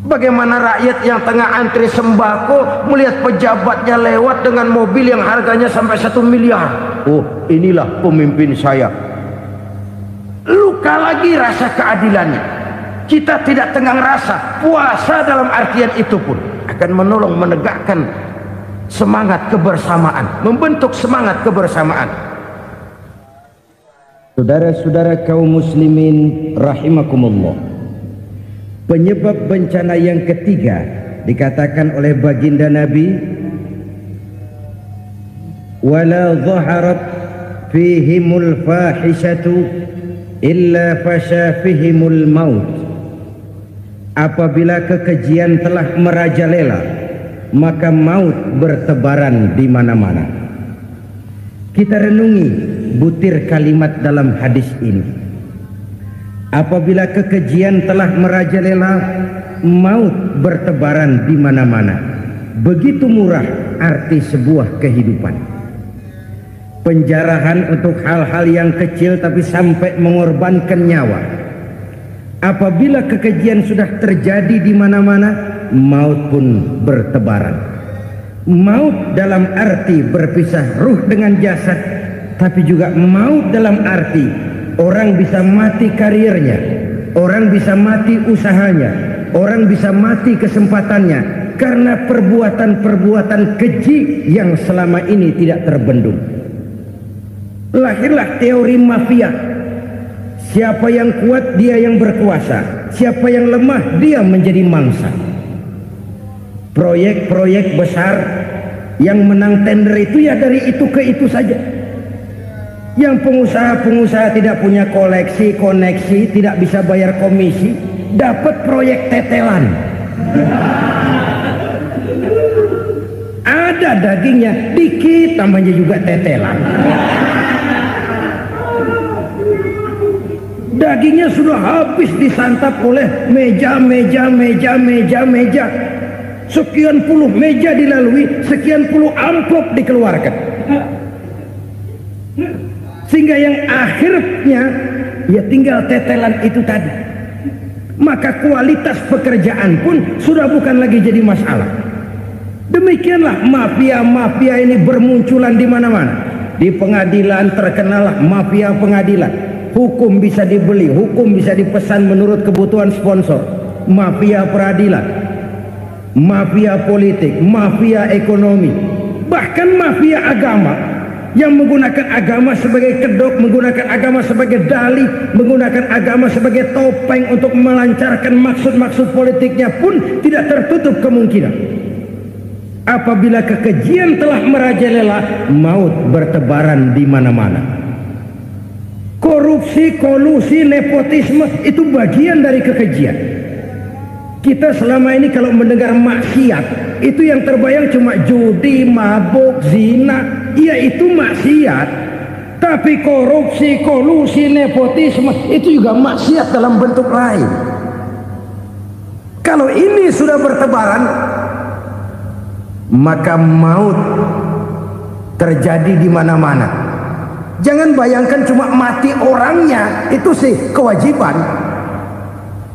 Bagaimana rakyat yang tengah antri sembako melihat pejabatnya lewat dengan mobil yang harganya sampai 1 miliar. Oh, inilah pemimpin saya. Luka lagi rasa keadilannya. Kita tidak tenggang rasa. Puasa dalam artian itu pun akan menolong menegakkan semangat kebersamaan, membentuk semangat kebersamaan. Saudara-saudara kaum muslimin rahimakumullah, penyebab bencana yang ketiga dikatakan oleh baginda Nabi, wala zaharat fihimul fahishatu illa fasha fihimul maut. Apabila kekejian telah merajalela, maka maut bertebaran di mana-mana. Kita renungi butir kalimat dalam hadis ini. Apabila kekejian telah merajalela, maut bertebaran di mana-mana. Begitu murah arti sebuah kehidupan. penjarahan untuk hal-hal yang kecil tapi sampai mengorbankan nyawa. Apabila kekejian sudah terjadi di mana-mana, maut pun bertebaran. Maut dalam arti berpisah ruh dengan jasad, tapi juga maut dalam arti orang bisa mati karirnya, orang bisa mati usahanya, orang bisa mati kesempatannya karena perbuatan-perbuatan keji yang selama ini tidak terbendung. Lahirlah teori mafia. Siapa yang kuat dia yang berkuasa, siapa yang lemah dia menjadi mangsa. Proyek-proyek besar yang menang tender itu ya dari itu ke itu saja. Yang pengusaha-pengusaha tidak punya koleksi, koneksi, tidak bisa bayar komisi, dapat proyek tetelan. Ada dagingnya, dikit namanya juga tetelan. Dagingnya sudah habis disantap oleh meja. Sekian puluh meja dilalui, sekian puluh amplop dikeluarkan. Sehingga yang akhirnya ya tinggal tetelan itu tadi. Maka kualitas pekerjaan pun sudah bukan lagi jadi masalah. Demikianlah mafia-mafia ini bermunculan di mana-mana. Di pengadilan terkenallah mafia pengadilan. Hukum bisa dibeli, hukum bisa dipesan menurut kebutuhan sponsor. Mafia peradilan, mafia politik, mafia ekonomi, bahkan mafia agama yang menggunakan agama sebagai kedok, menggunakan agama sebagai dalih, menggunakan agama sebagai topeng untuk melancarkan maksud-maksud politiknya pun tidak tertutup kemungkinan. Apabila kekejian telah merajalela, maut bertebaran di mana-mana. Korupsi, kolusi, nepotisme itu bagian dari kekejian. Kita selama ini kalau mendengar maksiat, itu yang terbayang cuma judi, mabuk, zina. Iya itu maksiat. Tapi korupsi, kolusi, nepotisme itu juga maksiat dalam bentuk lain. Kalau ini sudah bertebaran, maka maut terjadi di mana-mana. Jangan bayangkan cuma mati orangnya, itu sih kewajiban.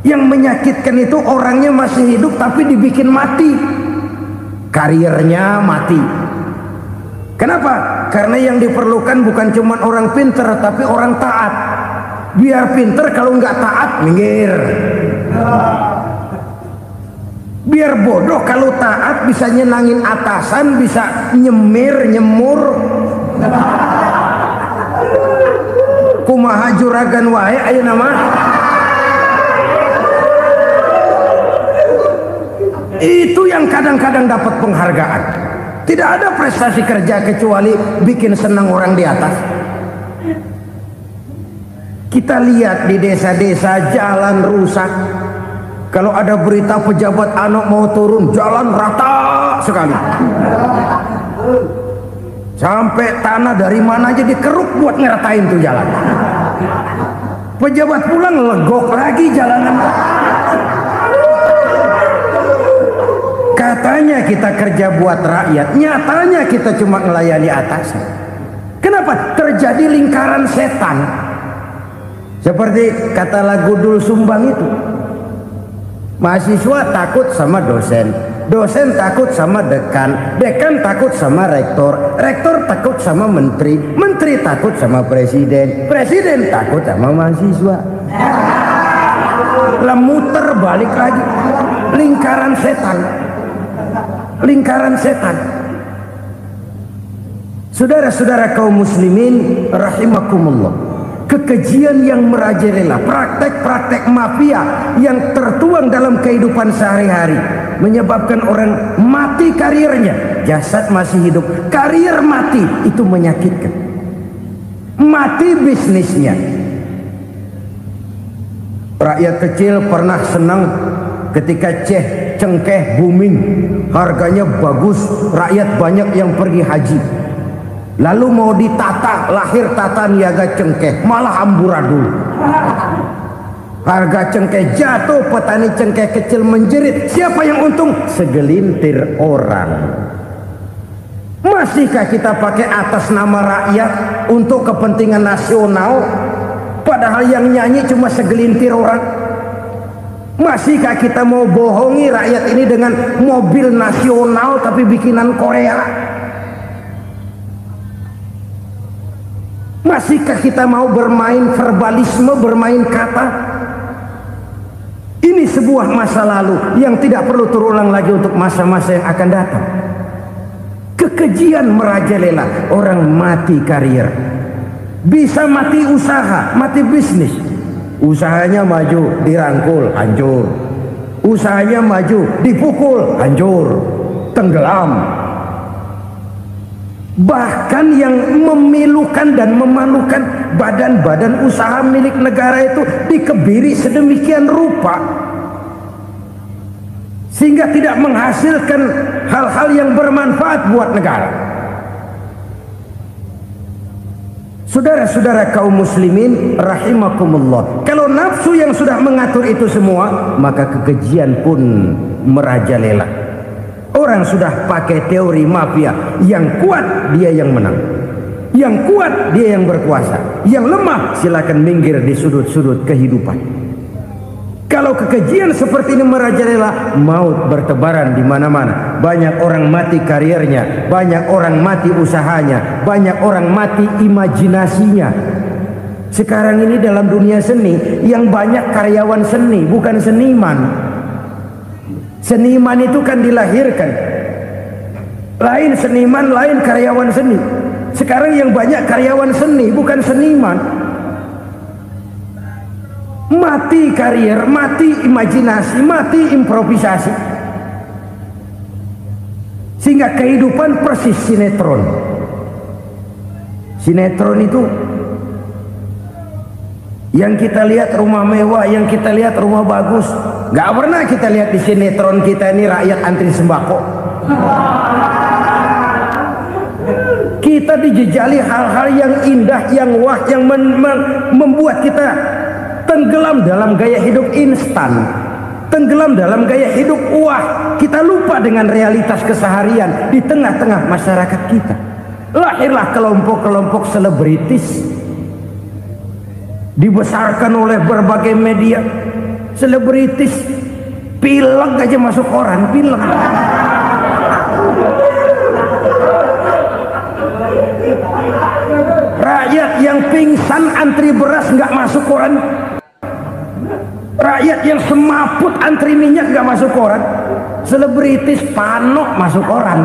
Yang menyakitkan itu orangnya masih hidup tapi dibikin mati, karirnya mati. Kenapa? Karena yang diperlukan bukan cuma orang pinter tapi orang taat. Biar pinter, kalau nggak taat minggir. Biar bodoh, kalau taat bisa nyenangin atasan, bisa nyemir, nyemur. Kumaha juragan wae ayo nama. Itu yang kadang-kadang dapat penghargaan. Tidak ada prestasi kerja kecuali bikin senang orang di atas. Kita lihat di desa-desa jalan rusak. Kalau ada berita pejabat anak mau turun, jalan rata sekali. Sampai tanah dari mana aja dikeruk buat ngeratain tuh jalan. Pejabat pulang legok lagi jalanan. Katanya kita kerja buat rakyat, nyatanya kita cuma melayani atas. Kenapa? Terjadi lingkaran setan. Seperti kata lagu Dul Sumbang itu. Mahasiswa takut sama dosen, dosen takut sama dekan, dekan takut sama rektor, rektor takut sama menteri, menteri takut sama presiden, presiden takut sama mahasiswa. Lah muter balik lagi, lingkaran setan, lingkaran setan. Saudara-saudara kaum muslimin rahimakumullah, kekejian yang merajalela, praktek-praktek mafia yang tertuang dalam kehidupan sehari-hari menyebabkan orang mati karirnya, jasad masih hidup, karir mati, itu menyakitkan. Mati bisnisnya. Rakyat kecil pernah senang ketika cengkeh booming, harganya bagus, rakyat banyak yang pergi haji. Lalu mau ditata, lahir tata niaga cengkeh, malah amburadul. Harga cengkeh jatuh, petani cengkeh kecil menjerit. Siapa yang untung? Segelintir orang. Masihkah kita pakai atas nama rakyat untuk kepentingan nasional, padahal yang nyanyi cuma segelintir orang? Masihkah kita mau bohongi rakyat ini dengan mobil nasional tapi bikinan Korea? Masihkah kita mau bermain verbalisme, bermain kata? Ini sebuah masa lalu yang tidak perlu terulang lagi untuk masa-masa yang akan datang. Kekejian merajalela, orang mati karier, bisa mati usaha, mati bisnis. Usahanya maju, dirangkul, hancur. Usahanya maju, dipukul, hancur, tenggelam. Bahkan yang memilukan dan memalukan badan-badan usaha milik negara itu dikebiri sedemikian rupa sehingga tidak menghasilkan hal-hal yang bermanfaat buat negara. Saudara-saudara kaum muslimin rahimakumullah, kalau nafsu yang sudah mengatur itu semua, maka kekejian pun merajalela. Orang sudah pakai teori mafia, yang kuat dia yang menang, yang kuat dia yang berkuasa, yang lemah silakan minggir di sudut-sudut kehidupan. Kalau kekejian seperti ini merajalela, maut bertebaran di mana-mana. Banyak orang mati kariernya, banyak orang mati usahanya, banyak orang mati imajinasinya. Sekarang ini dalam dunia seni yang banyak karyawan seni, bukan seniman. Seniman itu kan dilahirkan, lain seniman, lain karyawan seni. Sekarang yang banyak karyawan seni, bukan seniman. Mati karier, mati imajinasi, mati improvisasi, sehingga kehidupan persis sinetron. Sinetron itu yang kita lihat rumah mewah, yang kita lihat rumah bagus. Gak pernah kita lihat di sinetron kita ini rakyat antri sembako. Kita dijejali hal-hal yang indah, yang wah, yang membuat kita tenggelam dalam gaya hidup instan, tenggelam dalam gaya hidup wah. Kita lupa dengan realitas keseharian di tengah-tengah masyarakat kita. Lahirlah kelompok-kelompok selebritis, dibesarkan oleh berbagai media. Selebritis pilek aja masuk koran, pilek. Rakyat yang pingsan antri beras nggak masuk koran. Rakyat yang semaput antri minyak nggak masuk koran. Selebritis panok masuk koran.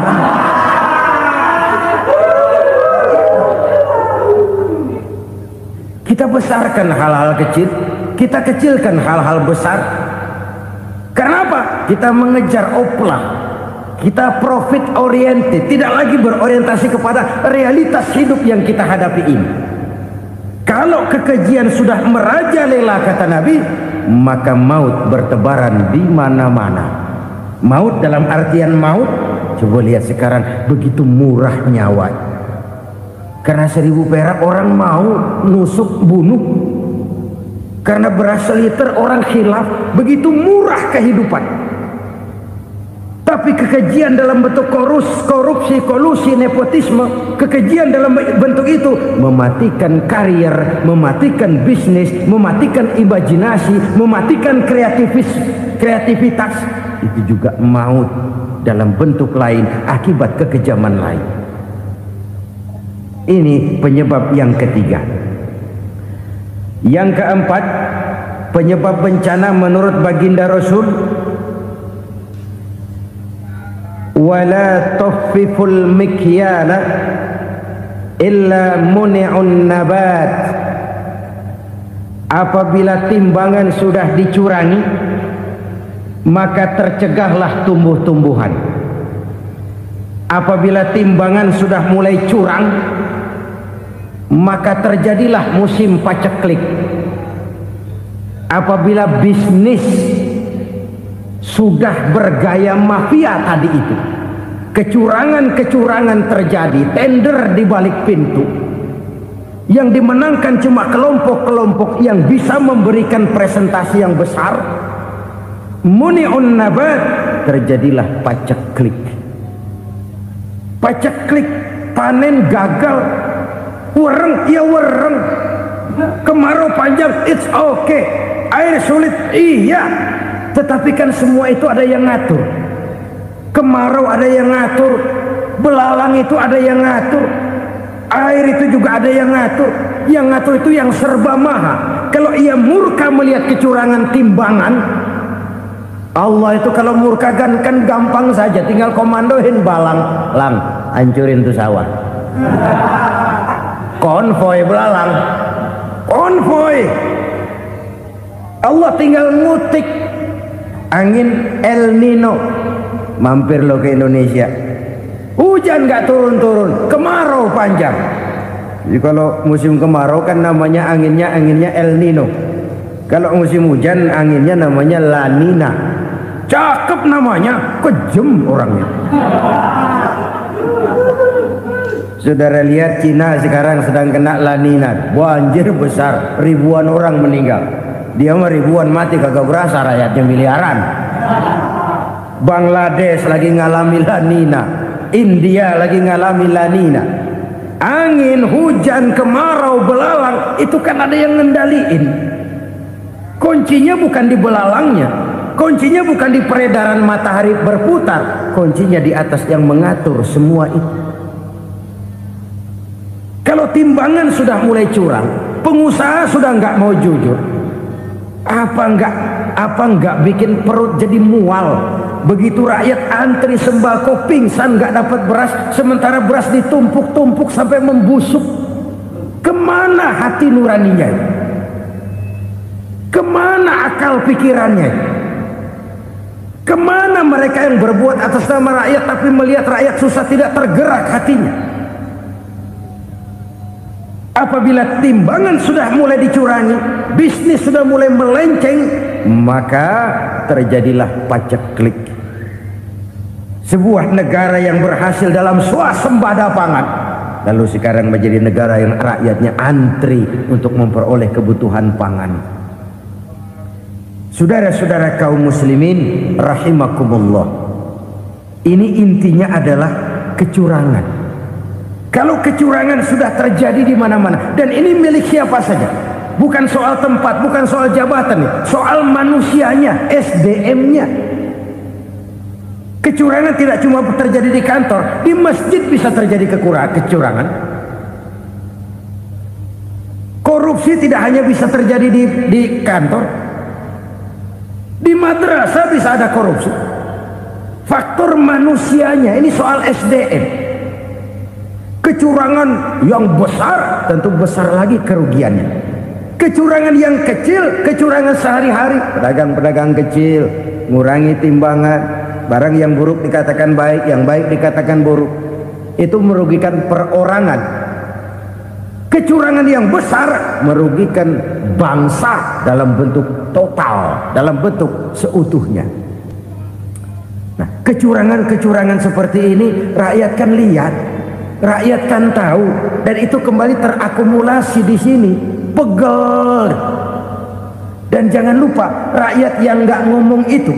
Kita besarkan hal-hal kecil, kita kecilkan hal-hal besar. Karena apa? Kita mengejar oplah, kita profit oriented, tidak lagi berorientasi kepada realitas hidup yang kita hadapi ini. Kalau kekejian sudah merajalela, kata Nabi, maka maut bertebaran di mana-mana. Maut dalam artian maut, coba lihat sekarang begitu murah nyawa. Karena 1000 perak orang mau nusuk bunuh. Karena beras seliter orang khilaf, begitu murah kehidupan. Tapi kekejian dalam bentuk korupsi, kolusi, nepotisme, kekejian dalam bentuk itu mematikan karier, mematikan bisnis, mematikan imajinasi, mematikan kreativitas. Itu juga maut dalam bentuk lain akibat kekejaman lain. Ini penyebab yang ketiga. Yang keempat, penyebab bencana menurut baginda Rasul, wala tuffiful mikyala illa muni'un nabat. Apabila timbangan sudah dicurangi, maka tercegahlah tumbuh-tumbuhan. Apabila timbangan sudah mulai curang, maka terjadilah musim paceklik. Apabila bisnis sudah bergaya mafia tadi itu, kecurangan-kecurangan terjadi, tender di balik pintu, yang dimenangkan cuma kelompok-kelompok yang bisa memberikan presentasi yang besar, muni'un nabat, terjadilah paceklik. paceklik, panen gagal, wereng ya wereng, kemarau panjang it's okay, air sulit iya, tetapi kan semua itu ada yang ngatur. Kemarau ada yang ngatur, belalang itu ada yang ngatur, air itu juga ada yang ngatur. Yang ngatur itu yang serba maha. Kalau ia murka melihat kecurangan timbangan, Allah itu kalau murka kan gampang saja, tinggal komandoin balang, lang hancurin tuh sawah. Konvoy belalang, konvoy. Allah tinggal ngutik angin El Nino, mampir lo ke Indonesia. Hujan nggak turun-turun, kemarau panjang. Jadi kalau musim kemarau kan namanya anginnya El Nino. Kalau musim hujan anginnya namanya La Nina. Cakep namanya, kejem orangnya. Saudara lihat Cina sekarang sedang kena La Nina, banjir besar, ribuan orang meninggal. Dia mah ribuan mati kagak berasa, rakyatnya miliaran. Bangladesh lagi ngalami La Nina, India lagi ngalami La Nina. Angin, hujan, kemarau, belalang itu kan ada yang ngendaliin. Kuncinya bukan di belalangnya, kuncinya bukan di peredaran matahari berputar, kuncinya di atas yang mengatur semua itu. Kalau timbangan sudah mulai curang, pengusaha sudah nggak mau jujur, apa nggak bikin perut jadi mual. Begitu rakyat antri sembako pingsan nggak dapat beras, sementara beras ditumpuk-tumpuk sampai membusuk. Kemana hati nuraninya? Kemana akal pikirannya? Kemana mereka yang berbuat atas nama rakyat tapi melihat rakyat susah tidak tergerak hatinya? Apabila timbangan sudah mulai dicurangi, bisnis sudah mulai melenceng, maka terjadilah paceklik. Sebuah negara yang berhasil dalam swasembada pangan, lalu sekarang menjadi negara yang rakyatnya antri untuk memperoleh kebutuhan pangan. Saudara-saudara kaum muslimin rahimakumullah, ini intinya adalah kecurangan. Kalau kecurangan sudah terjadi di mana-mana, dan ini milik siapa saja, bukan soal tempat, bukan soal jabatan, soal manusianya, SDM-nya. Kecurangan tidak cuma terjadi di kantor, di masjid bisa terjadi kecurangan. Korupsi tidak hanya bisa terjadi di kantor, di madrasah bisa ada korupsi. Faktor manusianya, ini soal SDM. Kecurangan yang besar tentu besar lagi kerugiannya. Kecurangan yang kecil, kecurangan sehari-hari, pedagang-pedagang kecil ngurangi timbangan. Barang yang buruk dikatakan baik, yang baik dikatakan buruk. Itu merugikan perorangan. Kecurangan yang besar merugikan bangsa dalam bentuk total, dalam bentuk seutuhnya. Nah, kecurangan-kecurangan seperti ini rakyat kan lihat, rakyat kan tahu, dan itu kembali terakumulasi di sini, pegel. Dan jangan lupa, rakyat yang nggak ngomong itu,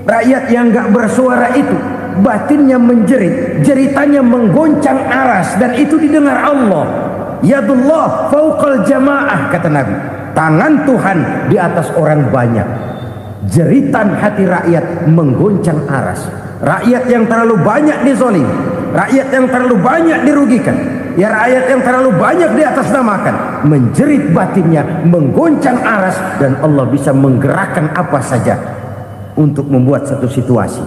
rakyat yang nggak bersuara itu, batinnya menjerit, jeritannya menggoncang aras, dan itu didengar Allah. Yadullah fauqal jamaah, kata Nabi. Tangan Tuhan di atas orang banyak. Jeritan hati rakyat menggoncang aras. Rakyat yang terlalu banyak dizolim, rakyat yang terlalu banyak dirugikan, ya rakyat yang terlalu banyak di atas namakan, menjerit batinnya, menggoncang aras, dan Allah bisa menggerakkan apa saja untuk membuat satu situasi.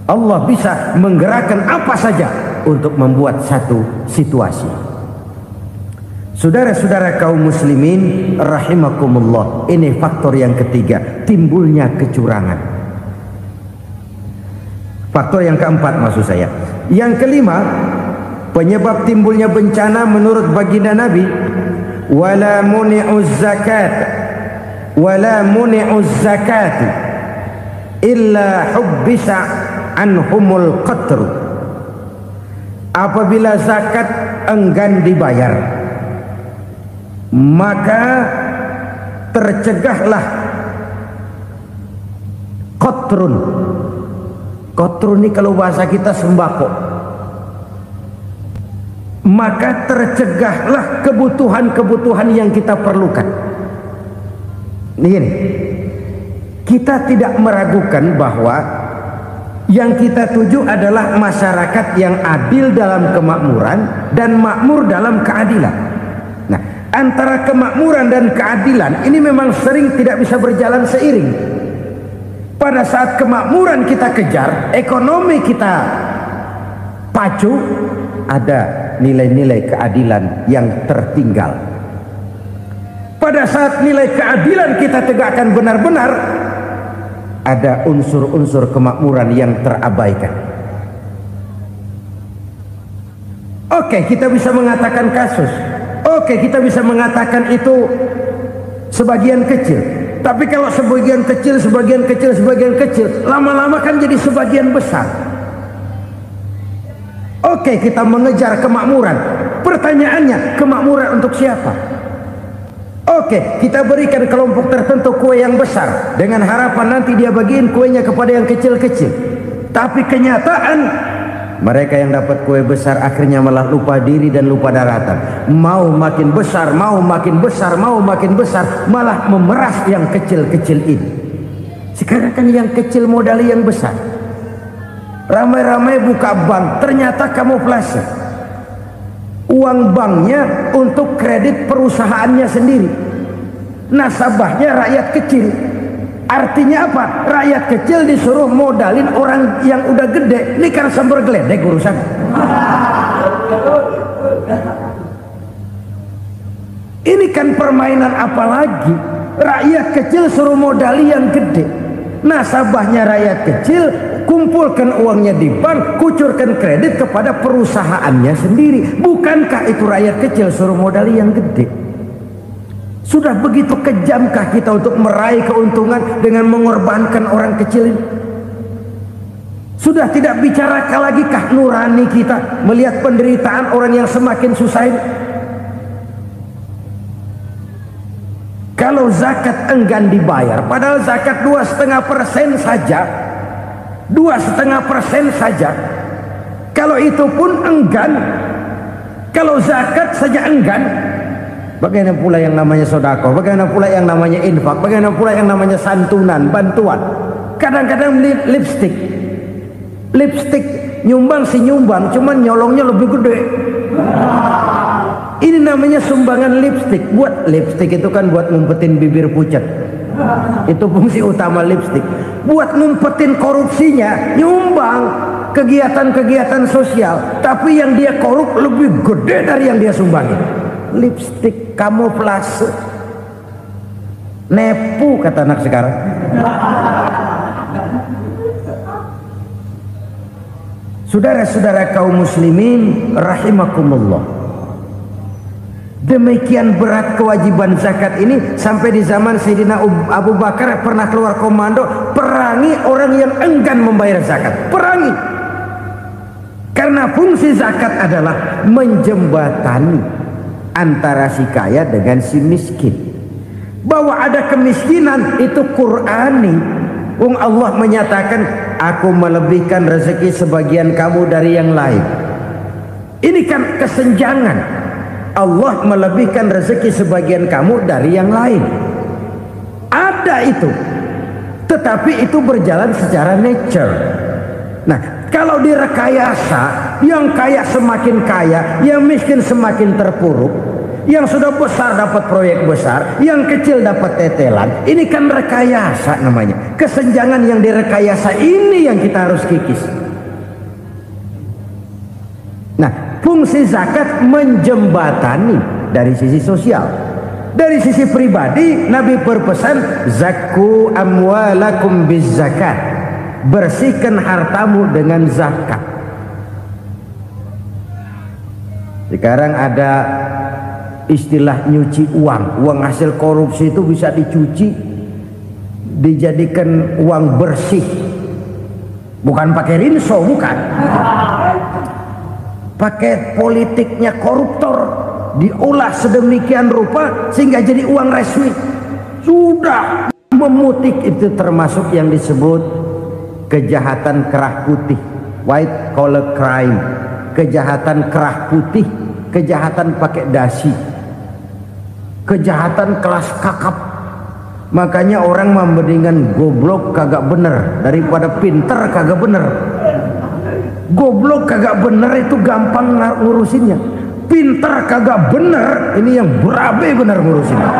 Allah bisa menggerakkan apa saja untuk membuat satu situasi. Saudara-saudara kaum muslimin rahimakumullah, ini faktor yang ketiga, timbulnya kecurangan. Faktor yang keempat maksud saya. Yang kelima, penyebab timbulnya bencana menurut baginda Nabi, wala muni'uz zakat wala muni'uz zakat illa hubbisa anhumul qatr. Apabila zakat enggan dibayar, maka tercegahlah qatrun. Qatrun ini kalau bahasa kita sembako. maka tercegahlah kebutuhan-kebutuhan yang kita perlukan. Ini, kita tidak meragukan bahwa yang kita tuju adalah masyarakat yang adil dalam kemakmuran dan makmur dalam keadilan. Nah, antara kemakmuran dan keadilan ini memang sering tidak bisa berjalan seiring. Pada saat kemakmuran kita kejar, ekonomi kita pacu, ada nilai-nilai keadilan yang tertinggal. Pada saat nilai keadilan kita tegakkan benar-benar, ada unsur-unsur kemakmuran yang terabaikan. Oke, kita bisa mengatakan kasus. Oke, kita bisa mengatakan itu sebagian kecil. Tapi kalau sebagian kecil, lama-lama kan jadi sebagian besar. Oke, kita mengejar kemakmuran. Pertanyaannya, kemakmuran untuk siapa? Oke, kita berikan kelompok tertentu kue yang besar dengan harapan nanti dia bagiin kuenya kepada yang kecil-kecil. Tapi kenyataan mereka yang dapat kue besar akhirnya malah lupa diri dan lupa daratan. Mau makin besar, malah memeras yang kecil-kecil ini. Sekarang kan yang kecil modali yang besar. Ramai-ramai buka bank, ternyata kamuflase. Uang banknya untuk kredit perusahaannya sendiri, nasabahnya rakyat kecil. Artinya apa? Rakyat kecil disuruh modalin orang yang udah gede. Ini kan sumber geledek urusan. Ini kan permainan apa lagi? Rakyat kecil suruh modali yang gede, nasabahnya rakyat kecil, kumpulkan uangnya di bank, kucurkan kredit kepada perusahaannya sendiri. Bukankah itu rakyat kecil suruh modali yang gede? Sudah begitu kejamkah kita untuk meraih keuntungan dengan mengorbankan orang kecil ini? Sudah tidak bicara lagi kah nurani kita melihat penderitaan orang yang semakin susah ini? Kalau zakat enggan dibayar, padahal zakat 2,5% saja, 2,5% saja. Kalau itu pun enggan, kalau zakat saja enggan, bagaimana pula yang namanya sedekah, bagaimana pula yang namanya infak, bagaimana pula yang namanya santunan, bantuan. Kadang-kadang lipstick nyumbang si nyumbang, cuman nyolongnya lebih gede. Ini namanya sumbangan lipstick. Buat lipstick itu kan buat ngumpetin bibir pucat. Itu fungsi utama lipstick. Buat ngumpetin korupsinya, nyumbang kegiatan-kegiatan sosial, tapi yang dia korup lebih gede dari yang dia sumbangin. Lipstick kamuflase, nepu kata anak sekarang. Saudara-saudara kaum muslimin rahimakumullah, demikian berat kewajiban zakat ini sampai di zaman Sayyidina Abu Bakar pernah keluar komando perangi orang yang enggan membayar zakat. Perangi, karena fungsi zakat adalah menjembatani antara si kaya dengan si miskin. Bahwa ada kemiskinan itu Qur'ani. Allah menyatakan, aku melebihkan rezeki sebagian kamu dari yang lain. Ini kan kesenjangan. Allah melebihkan rezeki sebagian kamu dari yang lain. Ada itu. Tetapi itu berjalan secara nature. Nah, kalau direkayasa, yang kaya semakin kaya, yang miskin semakin terpuruk, yang sudah besar dapat proyek besar, yang kecil dapat tetelan. Ini kan rekayasa namanya. Kesenjangan yang direkayasa ini yang kita harus kikis. Nah, fungsi zakat menjembatani dari sisi sosial. Dari sisi pribadi, Nabi berpesan, zakku amwalakum biz zakat. Bersihkan hartamu dengan zakat. Sekarang ada istilah nyuci uang. Uang hasil korupsi itu bisa dicuci, dijadikan uang bersih. Bukan pakai rinso, bukan. Pakai politiknya koruptor, diolah sedemikian rupa sehingga jadi uang resmi. Sudah memutik, itu termasuk yang disebut kejahatan kerah putih, white collar crime, kejahatan kerah putih. kejahatan pakai dasi, kejahatan kelas kakap. Makanya orang mendingan goblok kagak bener daripada pinter kagak bener. Goblok kagak bener itu gampang ngurusinnya, pinter kagak bener ini yang berabe bener ngurusinnya.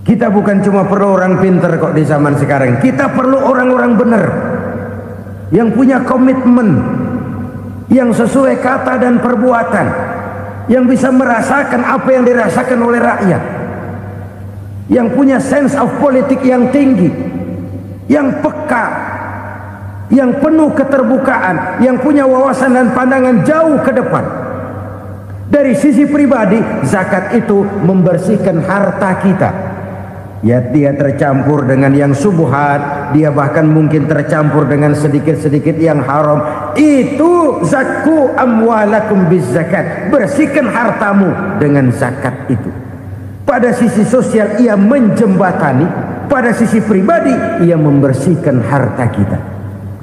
Kita bukan cuma perlu orang pinter kok di zaman sekarang, kita perlu orang-orang bener yang punya komitmen, yang sesuai kata dan perbuatan, yang bisa merasakan apa yang dirasakan oleh rakyat, yang punya sense of politik yang tinggi, yang peka, yang penuh keterbukaan, yang punya wawasan dan pandangan jauh ke depan. Dari sisi pribadi, zakat itu membersihkan harta kita. Ya, dia tercampur dengan yang subuhat, dia bahkan mungkin tercampur dengan sedikit-sedikit yang haram. Itu zakku amwalakum bizzakat. Bersihkan hartamu dengan zakat itu. Pada sisi sosial ia menjembatani, pada sisi pribadi ia membersihkan harta kita.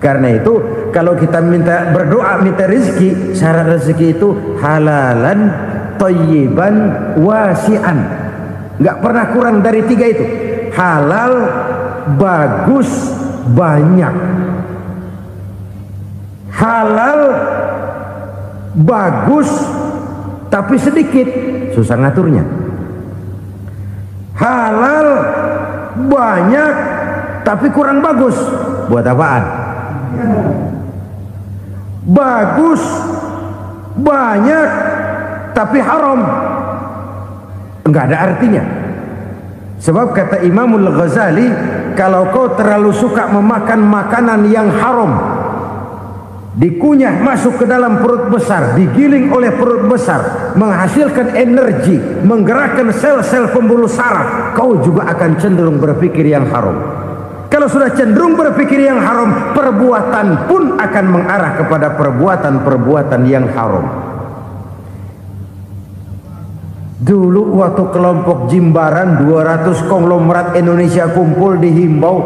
Karena itu kalau kita minta berdoa minta rezeki, syarat rezeki itu halalan thayyiban wasi'an. Nggak pernah kurang dari 3 itu. Halal, bagus, banyak. Halal, bagus, tapi sedikit, susah ngaturnya. Halal, banyak, tapi kurang bagus, buat apaan? Bagus, banyak, tapi haram, enggak ada artinya. Sebab kata Imamul Ghazali, kalau kau terlalu suka memakan makanan yang haram, dikunyah masuk ke dalam perut besar, digiling oleh perut besar, menghasilkan energi, menggerakkan sel-sel pembuluh saraf, kau juga akan cenderung berpikir yang haram. Kalau sudah cenderung berpikir yang haram, perbuatan pun akan mengarah kepada perbuatan-perbuatan yang haram. Dulu waktu kelompok Jimbaran 200 konglomerat Indonesia kumpul dihimbau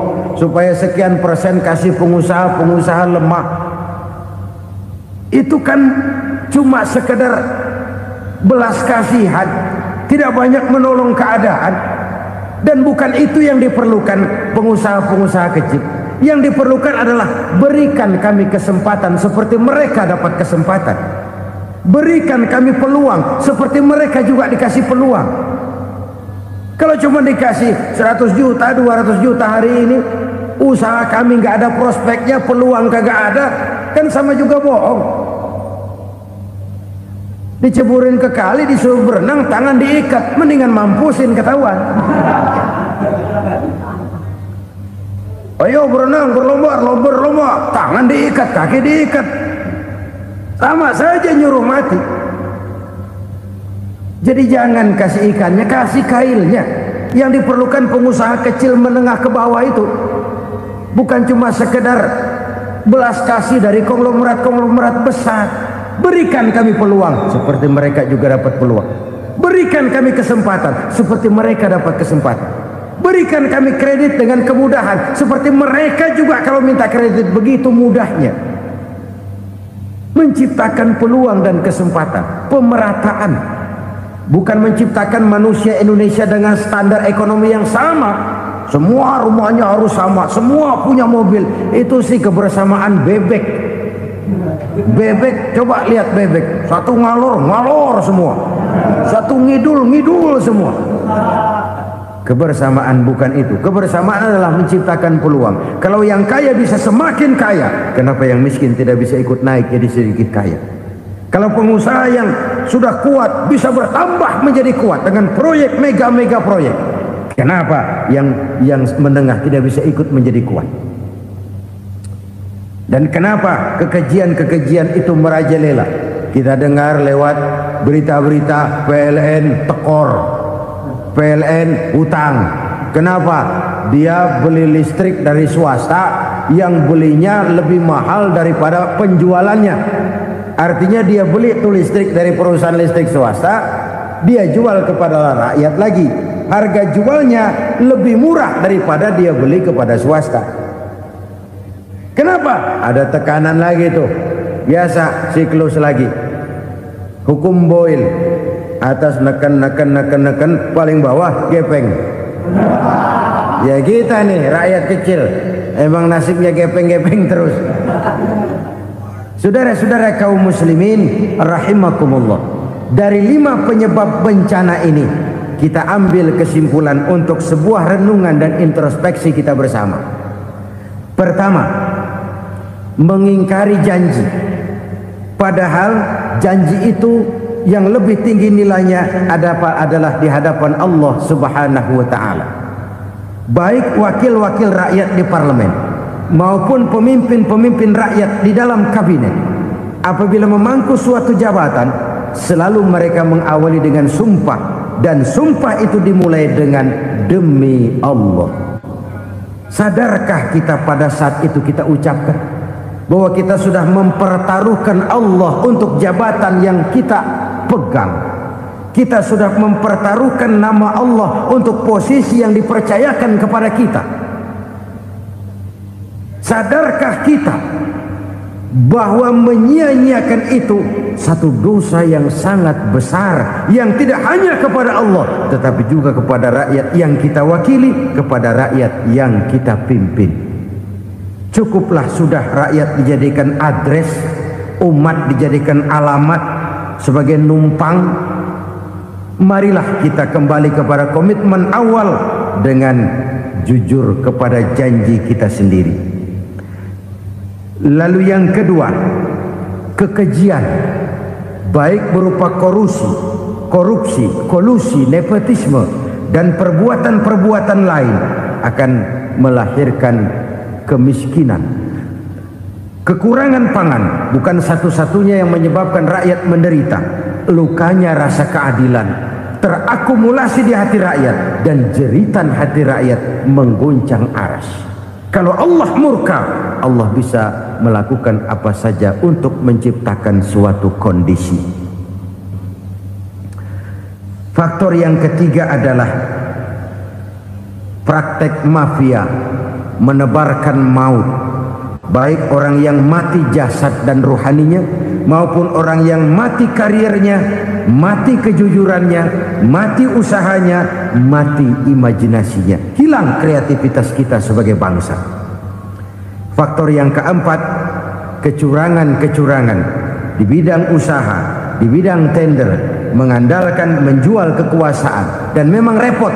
supaya sekian persen kasih pengusaha-pengusaha lemah. Itu kan cuma sekedar belas kasihan, tidak banyak menolong keadaan. Dan bukan itu yang diperlukan pengusaha-pengusaha kecil. Yang diperlukan adalah berikan kami kesempatan seperti mereka dapat kesempatan. Berikan kami peluang seperti mereka juga dikasih peluang. Kalau cuma dikasih 100 juta, 200 juta hari ini, usaha kami nggak ada prospeknya, peluang kagak ada, kan sama juga bohong. Diceburin ke kali, disuruh berenang, tangan diikat, mendingan mampusin ketahuan. Ayo berenang, berlomba, tangan diikat, kaki diikat, sama saja nyuruh mati. Jadi jangan kasih ikannya, kasih kailnya. Yang diperlukan pengusaha kecil menengah ke bawah itu bukan cuma sekedar belas kasih dari konglomerat-konglomerat besar. Berikan kami peluang seperti mereka juga dapat peluang. Berikan kami kesempatan seperti mereka dapat kesempatan. Berikan kami kredit dengan kemudahan seperti mereka juga kalau minta kredit begitu mudahnya. Menciptakan peluang dan kesempatan, pemerataan, bukan menciptakan manusia Indonesia dengan standar ekonomi yang sama. Semua rumahnya harus sama, semua punya mobil. Itu sih kebersamaan bebek. Bebek, coba lihat bebek, satu ngalor semua, satu ngidul semua. Kebersamaan bukan itu. Kebersamaan adalah menciptakan peluang. Kalau yang kaya bisa semakin kaya, kenapa yang miskin tidak bisa ikut naik jadi sedikit kaya? Kalau pengusaha yang sudah kuat bisa bertambah menjadi kuat dengan proyek mega proyek, kenapa yang menengah tidak bisa ikut menjadi kuat? Dan kenapa kekejian itu merajalela? Kita dengar lewat berita-berita PLN tekor, PLN utang. Kenapa? Dia beli listrik dari swasta yang belinya lebih mahal daripada penjualannya. Artinya dia beli itu listrik dari perusahaan listrik swasta, dia jual kepada rakyat lagi. Harga jualnya lebih murah daripada dia beli kepada swasta. Kenapa? Ada tekanan lagi tuh. Biasa siklus lagi. Hukum Boyle. Atas neken, paling bawah gepeng. Ya kita nih rakyat kecil, emang nasibnya gepeng-gepeng terus. Saudara-saudara kaum muslimin rahimakumullah, dari 5 penyebab bencana ini kita ambil kesimpulan untuk sebuah renungan dan introspeksi kita bersama. Pertama, mengingkari janji, padahal janji itu yang lebih tinggi nilainya adalah di hadapan Allah Subhanahu wa ta'ala. Baik wakil-wakil rakyat di parlemen maupun pemimpin-pemimpin rakyat di dalam kabinet, apabila memangku suatu jabatan, selalu mereka mengawali dengan sumpah, dan sumpah itu dimulai dengan demi Allah. Sadarkah kita pada saat itu kita ucapkan bahwa kita sudah mempertaruhkan Allah untuk jabatan yang kita pegang? Kita sudah mempertaruhkan nama Allah untuk posisi yang dipercayakan kepada kita. Sadarkah kita bahwa menyia-nyiakan itu satu dosa yang sangat besar, yang tidak hanya kepada Allah tetapi juga kepada rakyat yang kita wakili, kepada rakyat yang kita pimpin. Cukuplah sudah rakyat dijadikan adres, umat dijadikan alamat sebagai numpang. Marilah kita kembali kepada komitmen awal dengan jujur kepada janji kita sendiri. Lalu yang kedua, kekejian, baik berupa korupsi, kolusi, nepotisme, dan perbuatan-perbuatan lain akan melahirkan kemiskinan. Kekurangan pangan bukan satu-satunya yang menyebabkan rakyat menderita. Lukanya rasa keadilan terakumulasi di hati rakyat, dan jeritan hati rakyat mengguncang aras. Kalau Allah murka, Allah bisa melakukan apa saja untuk menciptakan suatu kondisi. Faktor yang ketiga adalah praktek mafia menebarkan maut, baik orang yang mati jasad dan rohaninya maupun orang yang mati karirnya, mati kejujurannya, mati usahanya, mati imajinasinya. Hilang kreativitas kita sebagai bangsa. Faktor yang keempat, kecurangan-kecurangan di bidang usaha, di bidang tender, mengandalkan menjual kekuasaan. Dan memang repot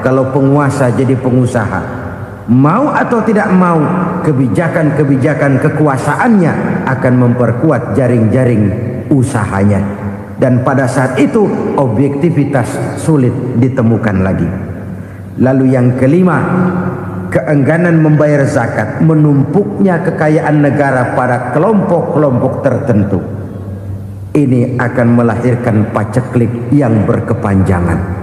kalau penguasa jadi pengusaha. Mau atau tidak mau, kebijakan-kebijakan kekuasaannya akan memperkuat jaring-jaring usahanya. Dan pada saat itu objektivitas sulit ditemukan lagi. Lalu yang kelima, keengganan membayar zakat, menumpuknya kekayaan negara pada kelompok-kelompok tertentu. Ini akan melahirkan paceklik yang berkepanjangan.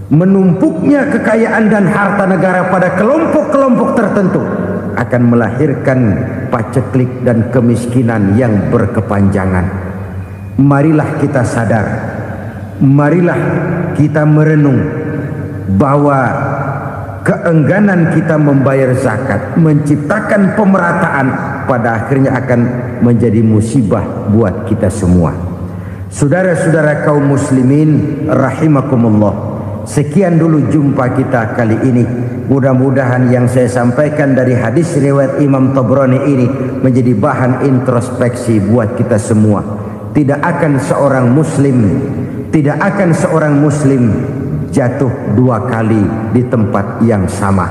Menumpuknya kekayaan dan harta negara pada kelompok-kelompok tertentu akan melahirkan paceklik dan kemiskinan yang berkepanjangan. Marilah kita sadar, marilah kita merenung bahwa keengganan kita membayar zakat menciptakan pemerataan pada akhirnya akan menjadi musibah buat kita semua. Saudara-saudara kaum muslimin rahimakumullah, sekian dulu jumpa kita kali ini. Mudah-mudahan yang saya sampaikan dari hadis riwayat Imam Tabrani ini menjadi bahan introspeksi buat kita semua. Tidak akan seorang muslim jatuh 2 kali di tempat yang sama.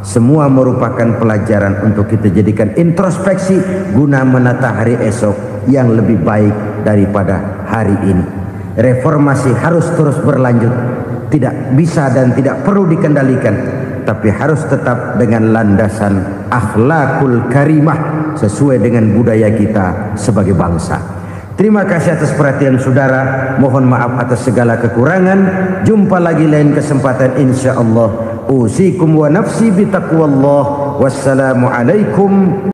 Semua merupakan pelajaran untuk kita jadikan introspeksi guna menata hari esok yang lebih baik daripada hari ini. Reformasi harus terus berlanjut, tidak bisa dan tidak perlu dikendalikan, tapi harus tetap dengan landasan akhlakul karimah sesuai dengan budaya kita sebagai bangsa. Terima kasih atas perhatian saudara. Mohon maaf atas segala kekurangan. Jumpa lagi lain kesempatan insyaallah. Usikum wa nafsi bitaqwallah. Wassalamualaikum